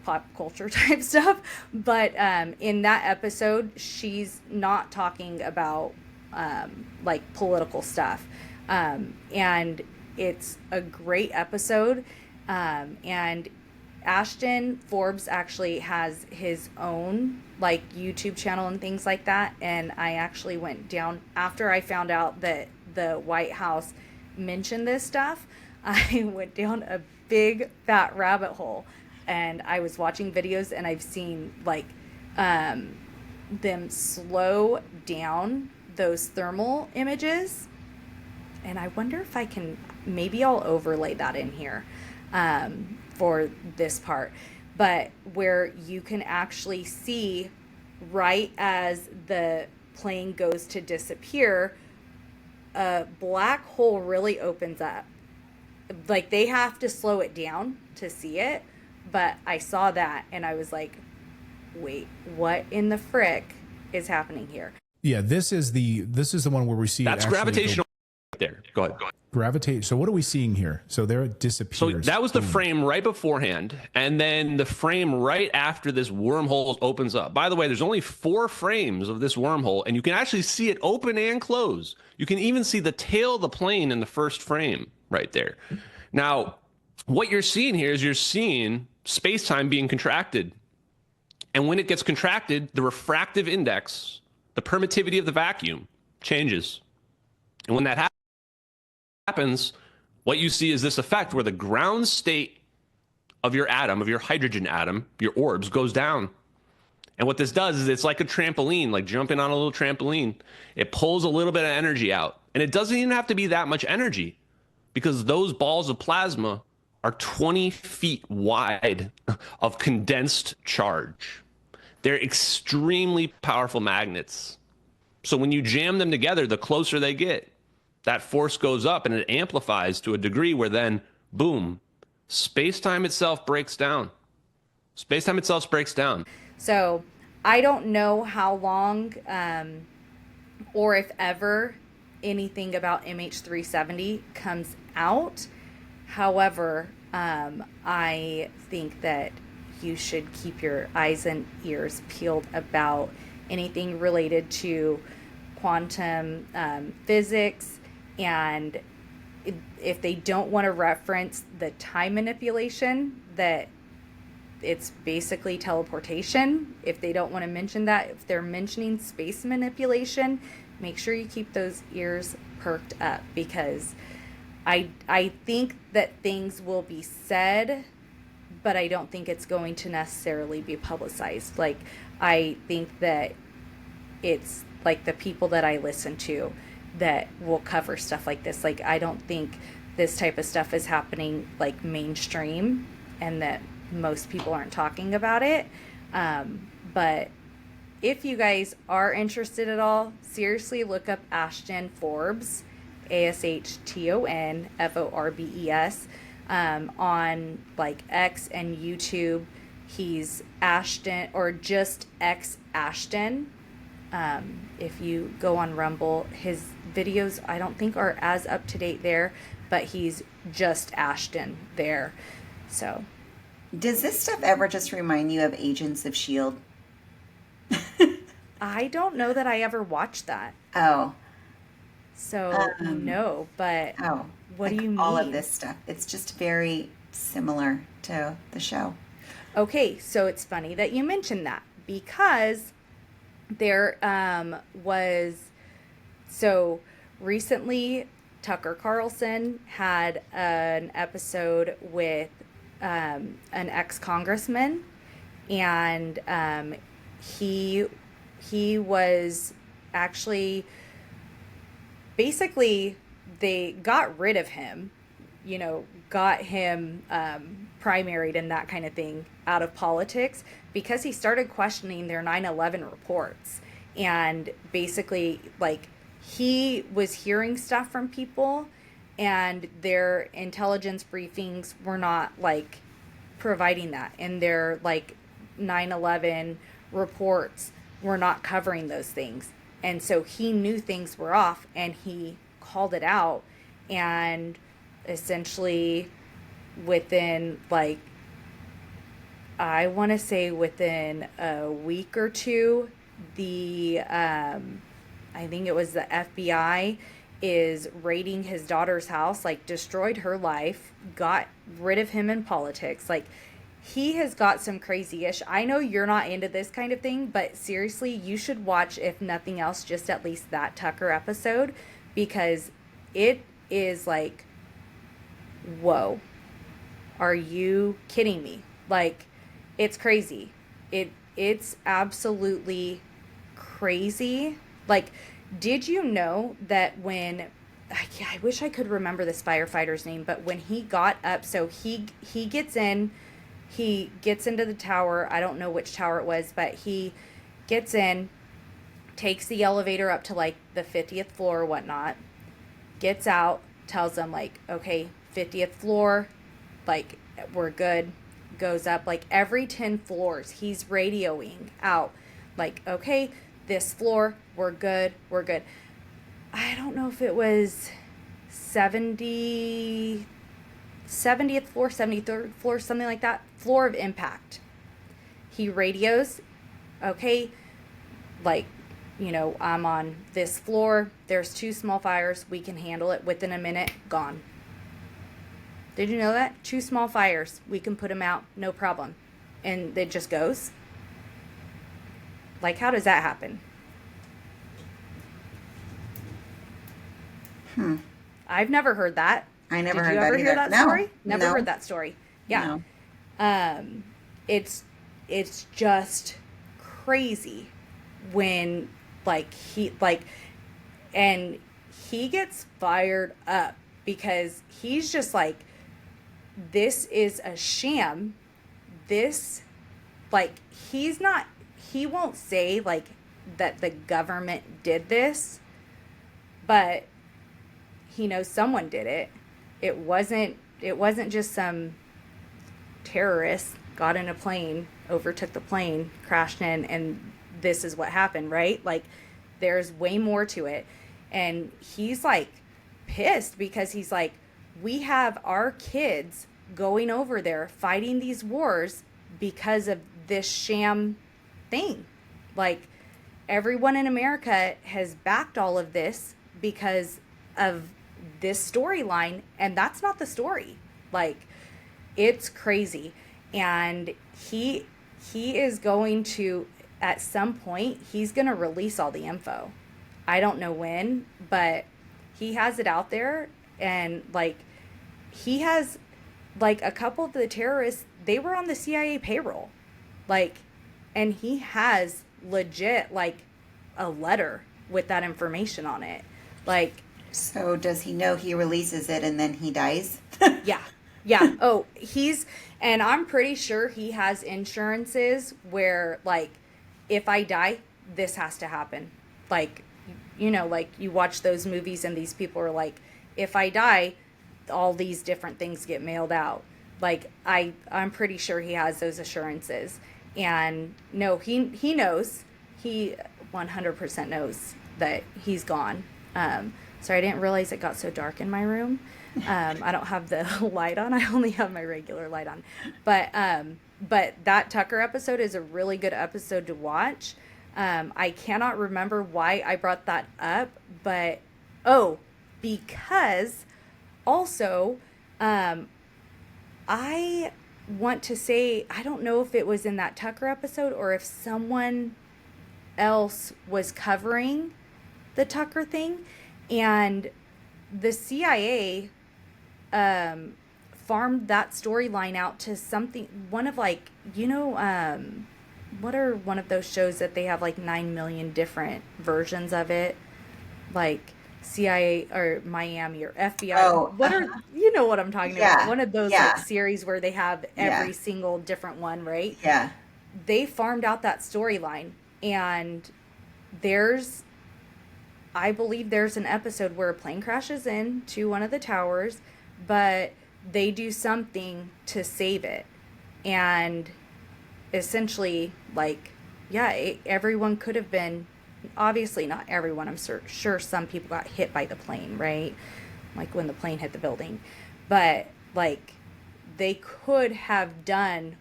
pop culture type stuff. But in that episode, she's not talking about like political stuff. And it's a great episode. And Ashton Forbes actually has his own like YouTube channel and things like that. And I actually went down after I found out that the White House mentioned this stuff. I went down a big fat rabbit hole, and I was watching videos, and I've seen like them slow down those thermal images. And I wonder if I can, maybe I'll overlay that in here for this part, but where you can actually see right as the plane goes to disappear, a black hole really opens up. Like they have to slow it down to see it, but I saw that and I was like, wait, what in the frick is happening here? Yeah, this is the one where we see that's gravitational. There, go ahead. Gravitate. So what are we seeing here? So there it disappears. So that was the frame right beforehand, and then the frame right after this wormhole opens up. By the way, there's only 4 frames of this wormhole, and you can actually see it open and close. You can even see the tail of the plane in the first frame right there. Now, what you're seeing here is you're seeing space-time being contracted. And when it gets contracted, the refractive index, the permittivity of the vacuum, changes. And when that happens, what you see is this effect where the ground state of your atom, of your hydrogen atom, your orbs, goes down. And what this does is it's like a trampoline, like jumping on a little trampoline. It pulls a little bit of energy out. And it doesn't even have to be that much energy, because those balls of plasma are 20 feet wide of condensed charge. They're extremely powerful magnets. So when you jam them together, the closer they get, that force goes up and it amplifies to a degree where then, boom, space-time itself breaks down. Space-time itself breaks down. So I don't know how long or if ever anything about MH370 comes out. However, I think that you should keep your eyes and ears peeled about anything related to quantum physics. And if they don't want to reference the time manipulation, that it's basically teleportation. If they don't want to mention that, if they're mentioning space manipulation, make sure you keep those ears perked up, because I think that things will be said, but I don't think it's going to necessarily be publicized. Like, I think that it's like the people that I listen to that will cover stuff like this. Like, I don't think this type of stuff is happening like mainstream, and that most people aren't talking about it. But if you guys are interested at all, seriously look up Ashton Forbes, ASHTON FORBES, on like X and YouTube. He's Ashton, or just X Ashton. If you go on Rumble, his videos I don't think are as up to date there, but he's just Ashton there. So, does this stuff ever just remind you of Agents of S.H.I.E.L.D.? I don't know that I ever watched that. Oh. So, no, but what like do you mean? All of this stuff. It's just very similar to the show. Okay, so it's funny that you mentioned that, because there so recently Tucker Carlson had an episode with an ex-congressman, and he was actually, basically, they got rid of him, got him primaried and that kind of thing out of politics, because he started questioning their 9/11 reports. And basically, like, he was hearing stuff from people, and their intelligence briefings were not like providing that, and their like 9/11 reports were not covering those things. And so he knew things were off, and he called it out. And essentially within, like, I want to say within a week or two, the I think it was the FBI is raiding his daughter's house, like destroyed her life, got rid of him in politics. Like, he has got some crazy-ish. I know you're not into this kind of thing, but seriously, you should watch, if nothing else, just at least that Tucker episode, because it is like, whoa, are you kidding me? Like, it's crazy. It's absolutely crazy. Like, did you know that when, I wish I could remember this firefighter's name, but when he got up, so he gets into the tower. I don't know which tower it was, but he gets in, takes the elevator up to like the 50th floor or whatnot, gets out, tells them like, okay, 50th floor, like, we're good, goes up like every 10 floors. He's radioing out like, okay, this floor, we're good. I don't know if it was 70th floor, 73rd floor, something like that, floor of impact. He radios, okay, like, I'm on this floor, there's 2 small fires, we can handle it within a minute, gone. Did you know that? 2 small fires, we can put them out, no problem. And it just goes. Like, how does that happen? I've never heard that. I never Did heard you that ever either. hear that No. story? Never No. heard that story. Yeah. No. It's just crazy when and he gets fired up, because he's just like, this is a sham. This, like, he won't say like that the government did this, but he knows someone did it. It wasn't just some terrorist got in a plane, overtook the plane, crashed in, and this is what happened, right? Like, there's way more to it. And he's like pissed, because he's like, we have our kids going over there fighting these wars, because of this sham thing. Like, everyone in America has backed all of this because of this storyline, and that's not the story. Like, it's crazy. And he is going to, at some point, he's going to release all the info. I don't know when, but he has it out there. And like, he has, like, a couple of the terrorists, they were on the CIA payroll. Like, and he has legit, like, a letter with that information on it. Like, So does he know he releases it and then he dies? yeah. Yeah. Oh, and I'm pretty sure he has insurances where, like, if I die, this has to happen. Like, like you watch those movies and these people are like, if I die, all these different things get mailed out. Like, I'm pretty sure he has those assurances. And no, he knows. He 100% knows that he's gone. Sorry, I didn't realize it got so dark in my room. I don't have the light on. I only have my regular light on. But that Tucker episode is a really good episode to watch. I cannot remember why I brought that up, but because also I want to say, I don't know if it was in that Tucker episode or if someone else was covering the Tucker thing, and the CIA farmed that storyline out to something, one of, like, what are one of those shows that they have like 9 million different versions of it, like CIA or Miami or FBI. Oh, what are you know what I'm talking Yeah, about? One of those yeah. like series where they have every single different one, right? Yeah. They farmed out that storyline, and I believe there's an episode where a plane crashes into one of the towers, but they do something to save it. And essentially, like, everyone could have been, obviously not everyone, I'm sure some people got hit by the plane, right? Like when the plane hit the building. But, like, they could have done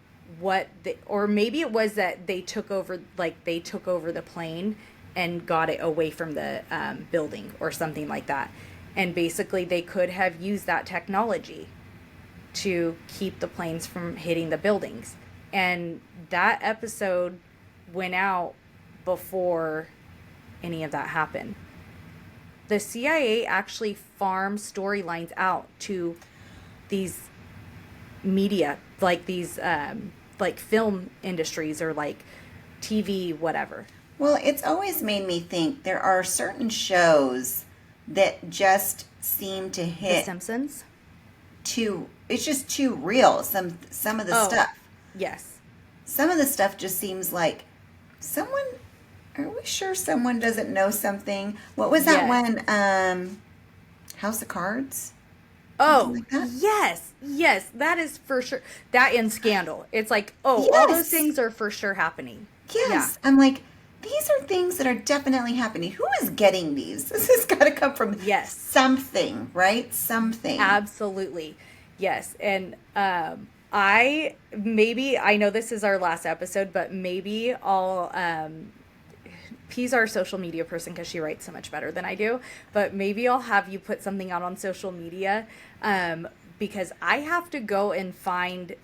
or maybe it was that they took over the plane and got it away from the building or something like that. And basically they could have used that technology to keep the planes from hitting the buildings. And that episode went out before any of that happened. The CIA actually farms storylines out to these media, like these like film industries or like TV, whatever. Well, it's always made me think there are certain shows that just seem to The hit Simpsons. it's just too real. Some of the stuff. Yes. Some of the stuff just seems like are we sure someone doesn't know something? What was that one? House of Cards? Oh, Something like that? yes, that is for sure. That and Scandal. It's like, all Yes. those things are for sure happening. Yes. I'm like, these are things that are definitely happening. Who is getting these? This has got to come from something, right? Something. Absolutely. Yes. And I know this is our last episode, but maybe I'll P's our social media person because she writes so much better than I do, but maybe I'll have you put something out on social media because I have to go and find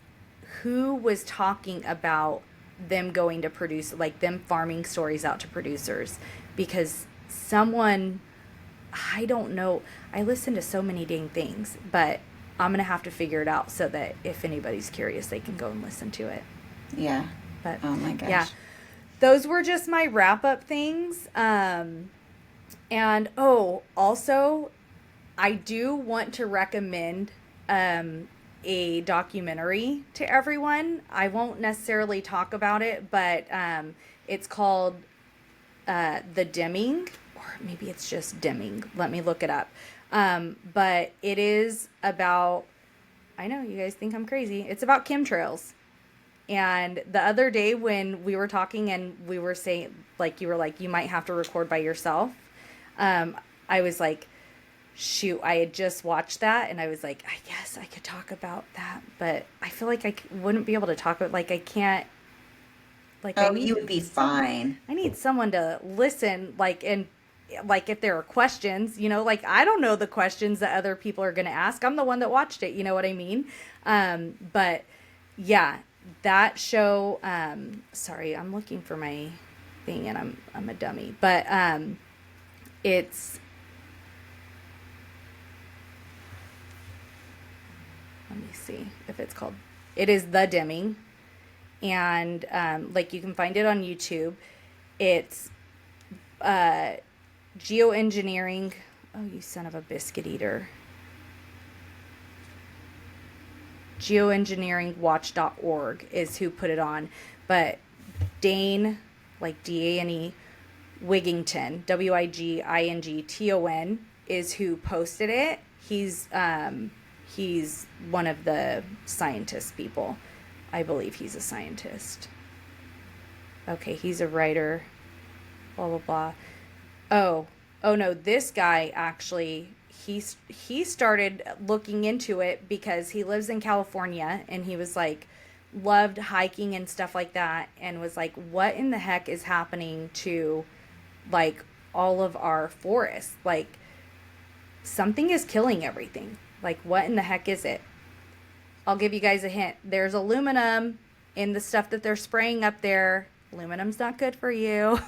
who was talking about them going to produce, like them farming stories out to producers, because someone, I don't know, I listen to so many dang things, but I'm gonna have to figure it out so that if anybody's curious, they can go and listen to it. Yeah. But oh my gosh. Yeah, those were just my wrap up things. And also, I do want to recommend a documentary to everyone. I won't necessarily talk about it, but it's called The Dimming, or maybe it's just Dimming. Let me look it up. But it is about, I know you guys think I'm crazy, it's about chemtrails. And the other day when we were talking and we were saying, like, you were like, you might have to record by yourself. I was like, shoot, I had just watched that and I was like, I guess I could talk about that, but I feel like wouldn't be able to talk about, like, I can't, like, I Oh, need you would be fine. I need someone to listen, like, and like if there are questions, like I don't know the questions that other people are going to ask. I'm the one that watched it, you know what I mean? But yeah, that show, sorry, I'm looking for my thing and I'm a dummy, but it's, let me see if it's called, it is The Dimming, and like you can find it on YouTube. It's geoengineering. Oh, you son of a biscuit eater. Geoengineeringwatch.org is who put it on, but Dane, like Dane Wigington, Wigington, is who posted it. He's one of the scientist people. I believe he's a scientist. Okay, he's a writer. Blah blah blah. Oh no, this guy actually, he started looking into it because he lives in California and he was like, loved hiking and stuff like that, and was like, what in the heck is happening to like all of our forests? Like, something is killing everything. Like, what in the heck is it? I'll give you guys a hint. There's aluminum in the stuff that they're spraying up there. Aluminum's not good for you.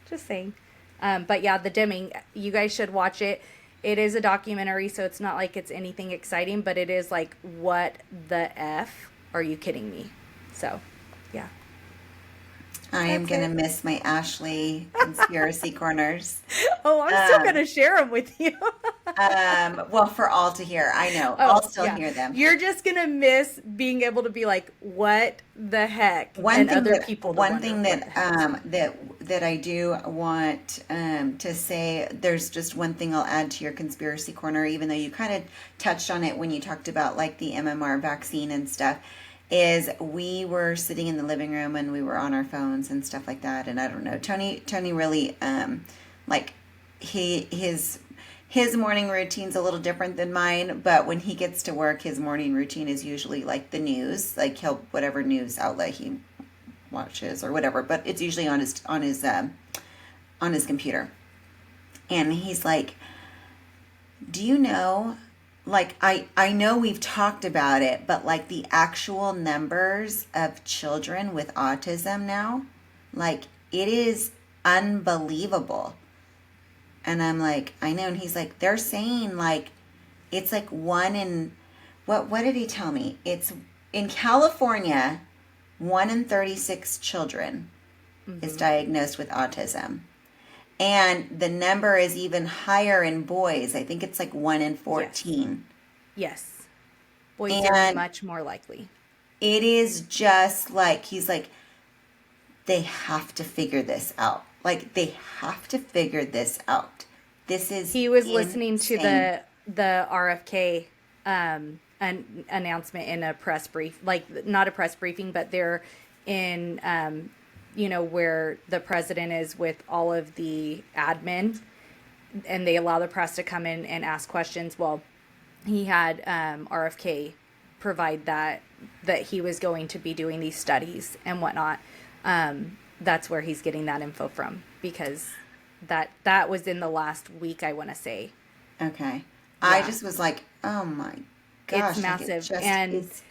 Just saying. But yeah, The Dimming, you guys should watch it. It is a documentary, so it's not like it's anything exciting, but it is like, what the F? Are you kidding me? So, yeah. I am That's going to it. miss my Ashley conspiracy corners. Oh, I'm still going to share them with you. Well, for all to hear. I know. Oh, I'll still yeah. hear them. You're just going to miss being able to be like, what the heck? One thing that I do want to say, there's just one thing I'll add to your conspiracy corner, even though you kind of touched on it when you talked about like the MMR vaccine and stuff, is we were sitting in the living room and we were on our phones and stuff like that, and I don't know, Tony really like his morning routine's a little different than mine, but when he gets to work, his morning routine is usually like the news, like whatever news outlet he watches or whatever, but it's usually on his computer. And he's like, do you know, like, I know we've talked about it, but like the actual numbers of children with autism now, like, it is unbelievable. And I'm like, I know. And he's like, they're saying like, it's like one in, what did he tell me? It's in California, 1 in 36 children is diagnosed with autism. And the number is even higher in boys. I think it's like 1 in 14. Yes. Boys are much more likely. It is just like, he's like, they have to figure this out. Like, they have to figure this out. This is He was insane. listening to the RFK announcement in a press brief, like not a press briefing, but they're in, where the president is with all of the admin, and they allow the press to come in and ask questions. Well, he had RFK provide that he was going to be doing these studies and whatnot. That's where he's getting that info from, because that was in the last week, I want to say. Okay. Yeah. I just was like, oh my gosh. It's massive. And it's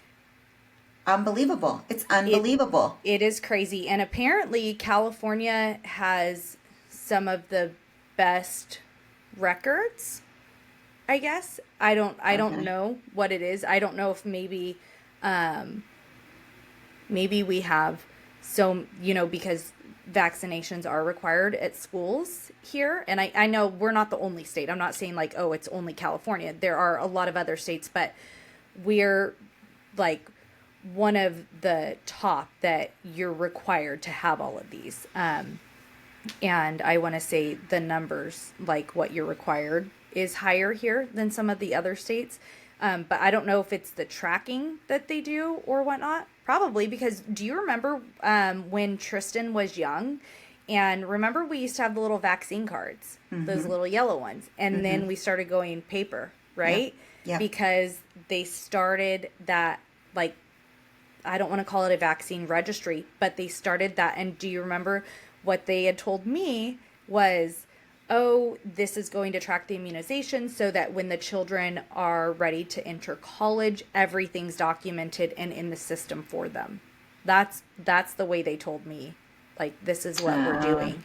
unbelievable. It's unbelievable. It is crazy. And apparently California has some of the best records, I guess. I don't know what it is. I don't know if maybe we have because vaccinations are required at schools here. And I know we're not the only state. I'm not saying like, oh, it's only California. There are a lot of other states, but we're like one of the top that you're required to have all of these. And I want to say the numbers, like what you're required, is higher here than some of the other states. But I don't know if it's the tracking that they do or whatnot. Probably, because do you remember when Tristan was young And remember, we used to have the little vaccine cards, those little yellow ones. And then we started going paper, right? Yeah. Because they started that, like, I don't want to call it a vaccine registry, but they started that. And do you remember what they had told me was, oh, this is going to track the immunization so that when the children are ready to enter college, everything's documented and in the system for them. That's the way they told me, like, this is what we're doing.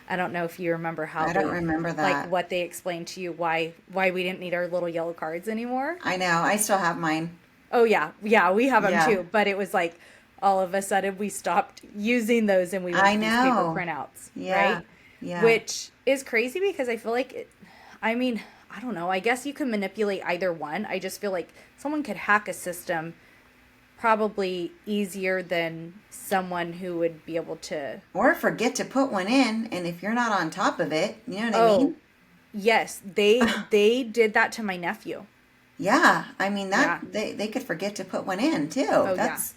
I don't know if you remember how I don't remember that. like what they explained to you, why we didn't need our little yellow cards anymore. I know. I still have mine. Oh yeah, we have them too. But it was like all of a sudden we stopped using those and we went to these paper printouts, right? Yeah. Which is crazy because I feel like I mean, I don't know. I guess you can manipulate either one. I just feel like someone could hack a system probably easier than someone who would be able to, or forget to put one in, and if you're not on top of it, you know what I mean? Yes, they did that to my nephew. Yeah, I mean that they could forget to put one in too. That's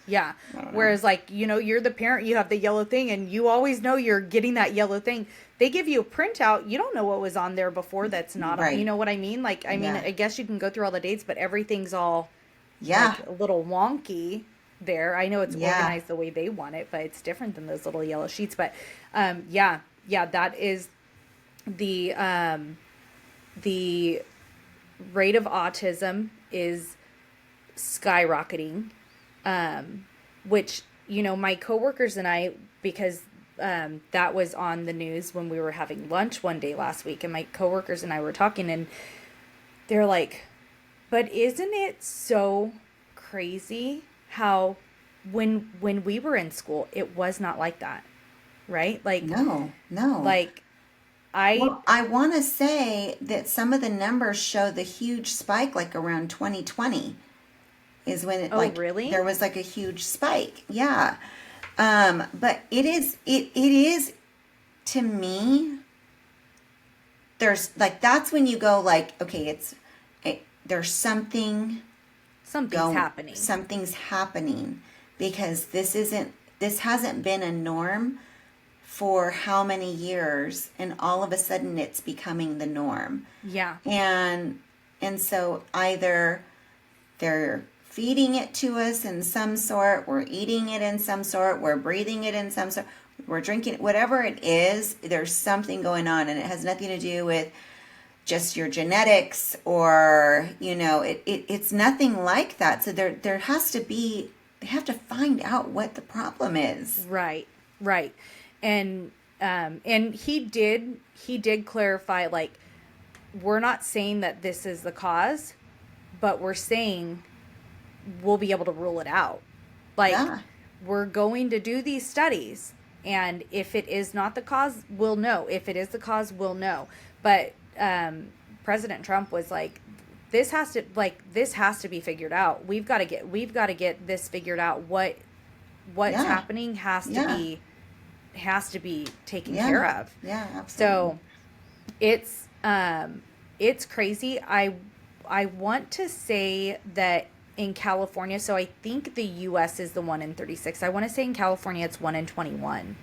yeah. Whereas, like, you know, you're the parent, you have the yellow thing, and you always know you're getting that yellow thing. They give you a printout, you don't know what was on there before that's not on, you know what I mean? Like, I mean, I guess you can go through all the dates, but everyth's all like a little wonky there. I know it's organized the way they want it, but it's different than those little yellow sheets. But that is the rate of autism is skyrocketing, which, you know, my coworkers and I, because that was on the news when we were having lunch one day last week, and my coworkers and I were talking, and they're like, but isn't it so crazy how when we were in school, it was not like that, right? Like, no. Like, I want to say that some of the numbers show the huge spike, like around 2020 is when it really? There was like a huge spike. Yeah. But it is to me, there's like, that's when you go like, okay, there's something's happening. Something's happening, because this hasn't been a norm for how many years, and all of a sudden it's becoming the norm. Yeah. And so either they're feeding it to us in some sort, we're eating it in some sort, we're breathing it in some sort, we're drinking it, whatever it is, there's something going on, and it has nothing to do with just your genetics, or, you know, it's nothing like that. So there has to be, they have to find out what the problem is. Right. And he did clarify, like, we're not saying that this is the cause, but we're saying we'll be able to rule it out. Like, we're going to do these studies, and if it is not the cause, we'll know. If it is the cause, we'll know. But President Trump was like, this has to be figured out. We've got to get this figured out. What's happening has to be taken care of. Yeah, absolutely. So it's crazy. I want to say that in California, so I think the US is the 1 in 36. I want to say in California it's 1 in 21.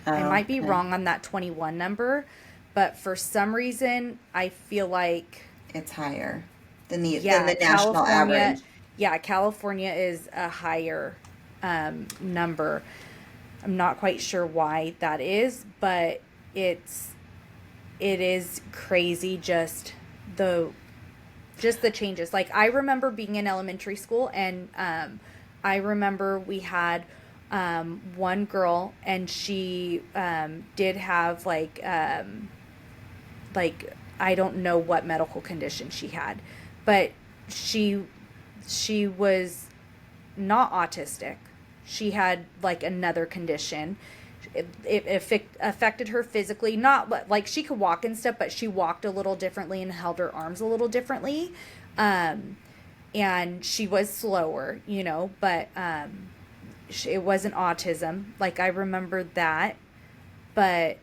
I might be wrong on that 21 number, but for some reason I feel like it's higher than the national average. Yeah, California is a higher number. I'm not quite sure why that is, but it is crazy, just the changes. Like, I remember being in elementary school, and I remember we had one girl, and she did have like I don't know what medical condition she had, but she was not autistic. She had like another condition. It affected her physically, not like she could walk and stuff, but she walked a little differently and held her arms a little differently. And she was slower, you know, but it wasn't autism. Like, I remember that, but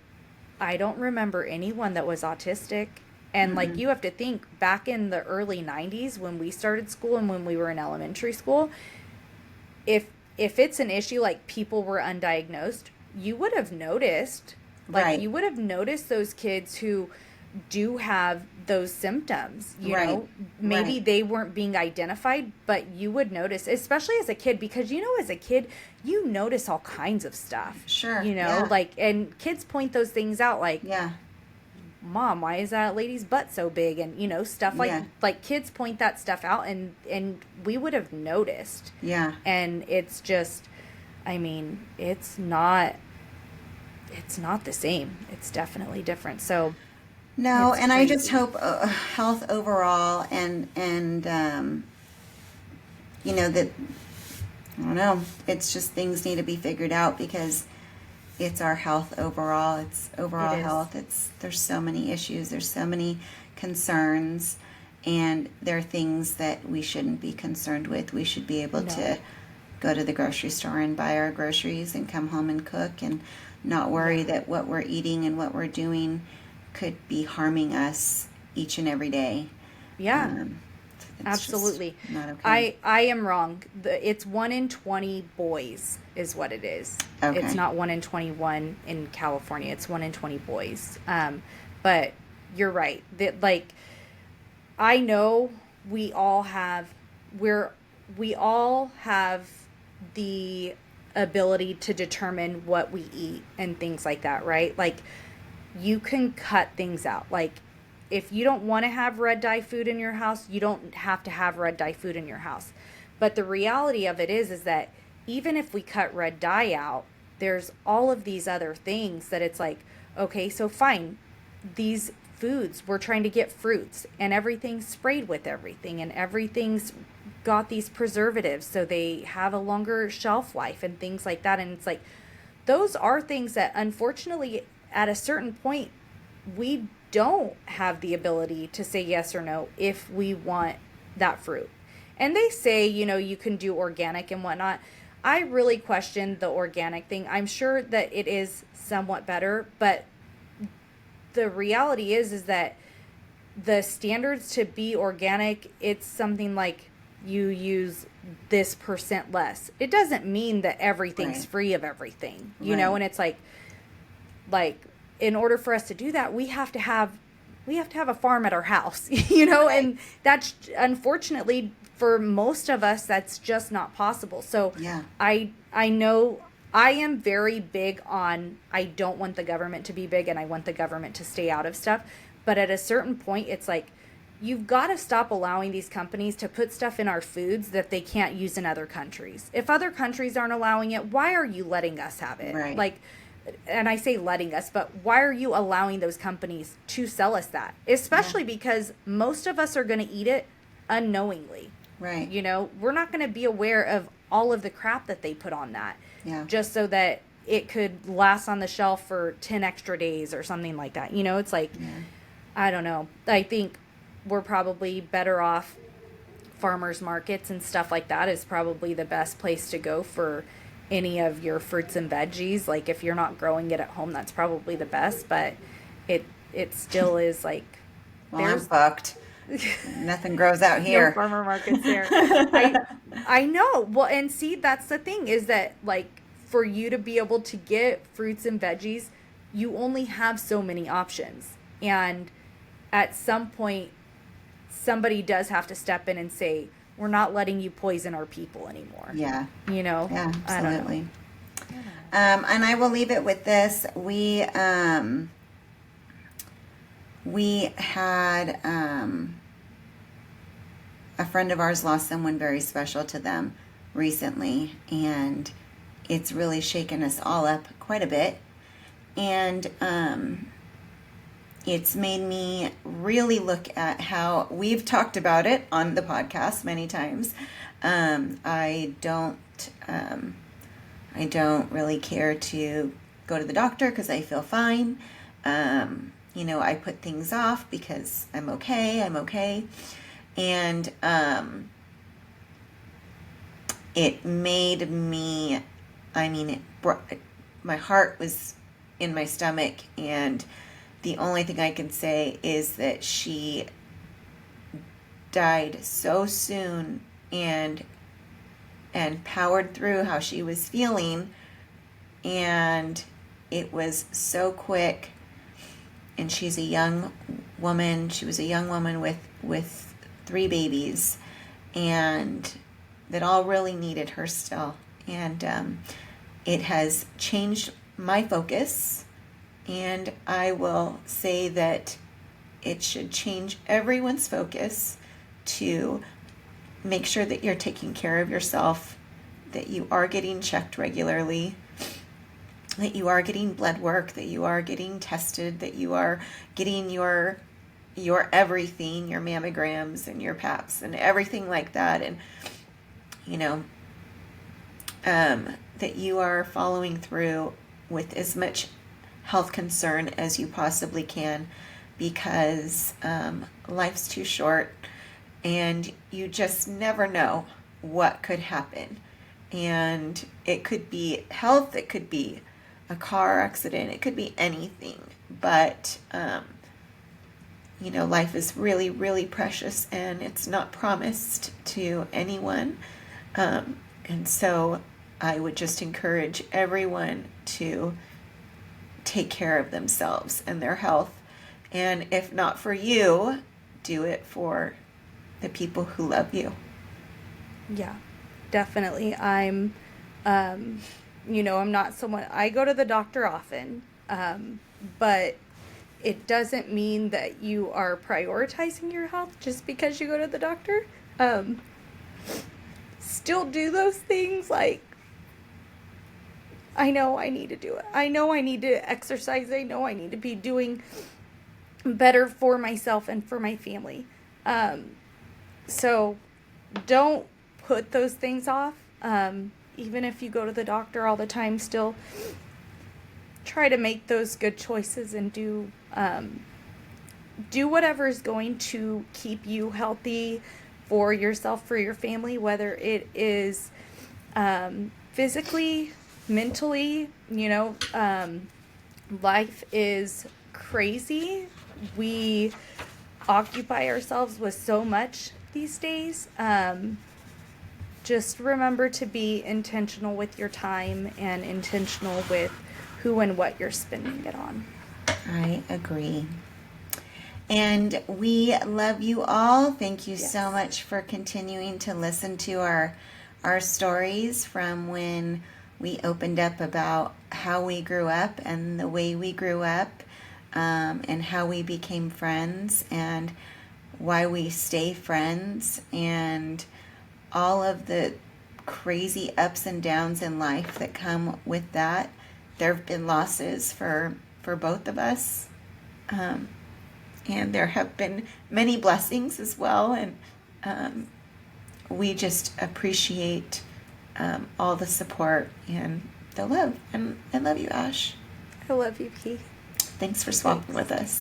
I don't remember anyone that was autistic. And like, you have to think back in the early 90s when we started school and when we were in elementary school, if it's an issue, like, people were undiagnosed, you would have noticed, like Right. you would have noticed those kids who do have those symptoms, you Right. know, maybe Right. they weren't being identified, but you would notice, especially as a kid, because, you know, as a kid, you notice all kinds of stuff, Sure. you know, Yeah. like, and kids point those things out, like, Yeah. Mom, why is that lady's butt so big? And, you know, stuff Yeah. like kids point that stuff out, and we would have noticed. Yeah. And it's just, I mean, it's not the same. It's definitely different. So No, it's and I just crazy. hope health overall, and you know, that, I don't know, it's just things need to be figured out, because it's our health overall. It's overall It is. health. There's so many issues. There's so many concerns, and there are things that we shouldn't be concerned with. We should be able No. to go to the grocery store and buy our groceries and come home and cook, and not worry that what we're eating and what we're doing could be harming us each and every day. Yeah. It's just Absolutely. not okay. I am wrong. It's 1 in 20 boys is what it is. Okay. It's not 1 in 21 in California. It's 1 in 20 boys. But you're right. That, like, I know we all have the ability to determine what we eat and things like that, right? Like, you can cut things out. Like, if you don't want to have red dye food in your house, you don't have to have red dye food in your house. But the reality of it is that even if we cut red dye out, there's all of these other things that it's like, okay, so fine, these foods, we're trying to get fruits, and everything's sprayed with everything, and everything's got these preservatives so they have a longer shelf life and things like that. And it's like, those are things that unfortunately at a certain point we don't have the ability to say yes or no if we want that fruit. And they say, you know, you can do organic and whatnot. I really question the organic thing. I'm sure that it is somewhat better, but the reality is that the standards to be organic, it's something like you use this percent less. It doesn't mean that everything's Right. free of everything, you know. Right. And it's like in order for us to do that, we have to have a farm at our house, you know. Right. And that's, unfortunately, for most of us, that's just not possible. So Yeah. I know I am very big on, I don't want the government to be big, and I want the government to stay out of stuff. But at a certain point, it's like, you've got to stop allowing these companies to put stuff in our foods that they can't use in other countries. If other countries aren't allowing it, why are you letting us have it? Right. Like, and I say letting us, but why are you allowing those companies to sell us that? Especially because most of us are going to eat it unknowingly. Right. You know, we're not going to be aware of all of the crap that they put on that. Yeah. Just so that it could last on the shelf for 10 extra days or something like that. You know, it's like, I don't know. I think we're probably better off. Farmers markets and stuff like that is probably the best place to go for any of your fruits and veggies. Like, if you're not growing it at home, that's probably the best, but it still is like, Well, I'm there's fucked. Nothing grows out no here. farmer markets there. I know. Well, and see, that's the thing, is that, like, for you to be able to get fruits and veggies, you only have so many options. And at some point, somebody does have to step in and say, we're not letting you poison our people anymore. Yeah. You know? Yeah, I don't know. absolutely. And I will leave it with this. We had a friend of ours lost someone very special to them recently, and it's really shaken us all up quite a bit. And it's made me really look at how we've talked about it on the podcast many times. I don't really care to go to the doctor because I feel fine. You know, I put things off because I'm okay. And it made me, my heart was in my stomach, and the only thing I can say is that she died so soon and powered through how she was feeling and it was so quick. And she's a young woman. She was a young woman with 3 babies, and that all really needed her still. And it has changed my focus, and I will say that it should change everyone's focus to make sure that you're taking care of yourself, that you are getting checked regularly, that you are getting blood work, that you are getting tested, that you are getting your everything, your mammograms and your paps and everything like that. And, that you are following through with as much health concern as you possibly can, because life's too short and you just never know what could happen. And it could be health, it could be a car accident, it could be anything. But, life is really, really precious, and it's not promised to anyone. And so I would just encourage everyone to take care of themselves and their health. And if not for you, do it for the people who love you. Yeah, definitely. I'm not someone, I go to the doctor often, but it doesn't mean that you are prioritizing your health just because you go to the doctor. Still do those things. Like, I know I need to do it. I know I need to exercise. I know I need to be doing better for myself and for my family. So don't put those things off. Even if you go to the doctor all the time, still try to make those good choices and do whatever is going to keep you healthy for yourself, for your family, whether it is physically, mentally. Life is crazy. We occupy ourselves with so much these days. Just remember to be intentional with your time and intentional with who and what you're spending it on. I agree. And we love you all. Thank you so much for continuing to listen to our stories from when we opened up about how we grew up and the way we grew up, and how we became friends and why we stay friends, and all of the crazy ups and downs in life that come with that. There have been losses for both of us. And there have been many blessings as well. And we just appreciate all the support and the love. And I love you, Ash. I love you, Keith. Thanks for swapping with us.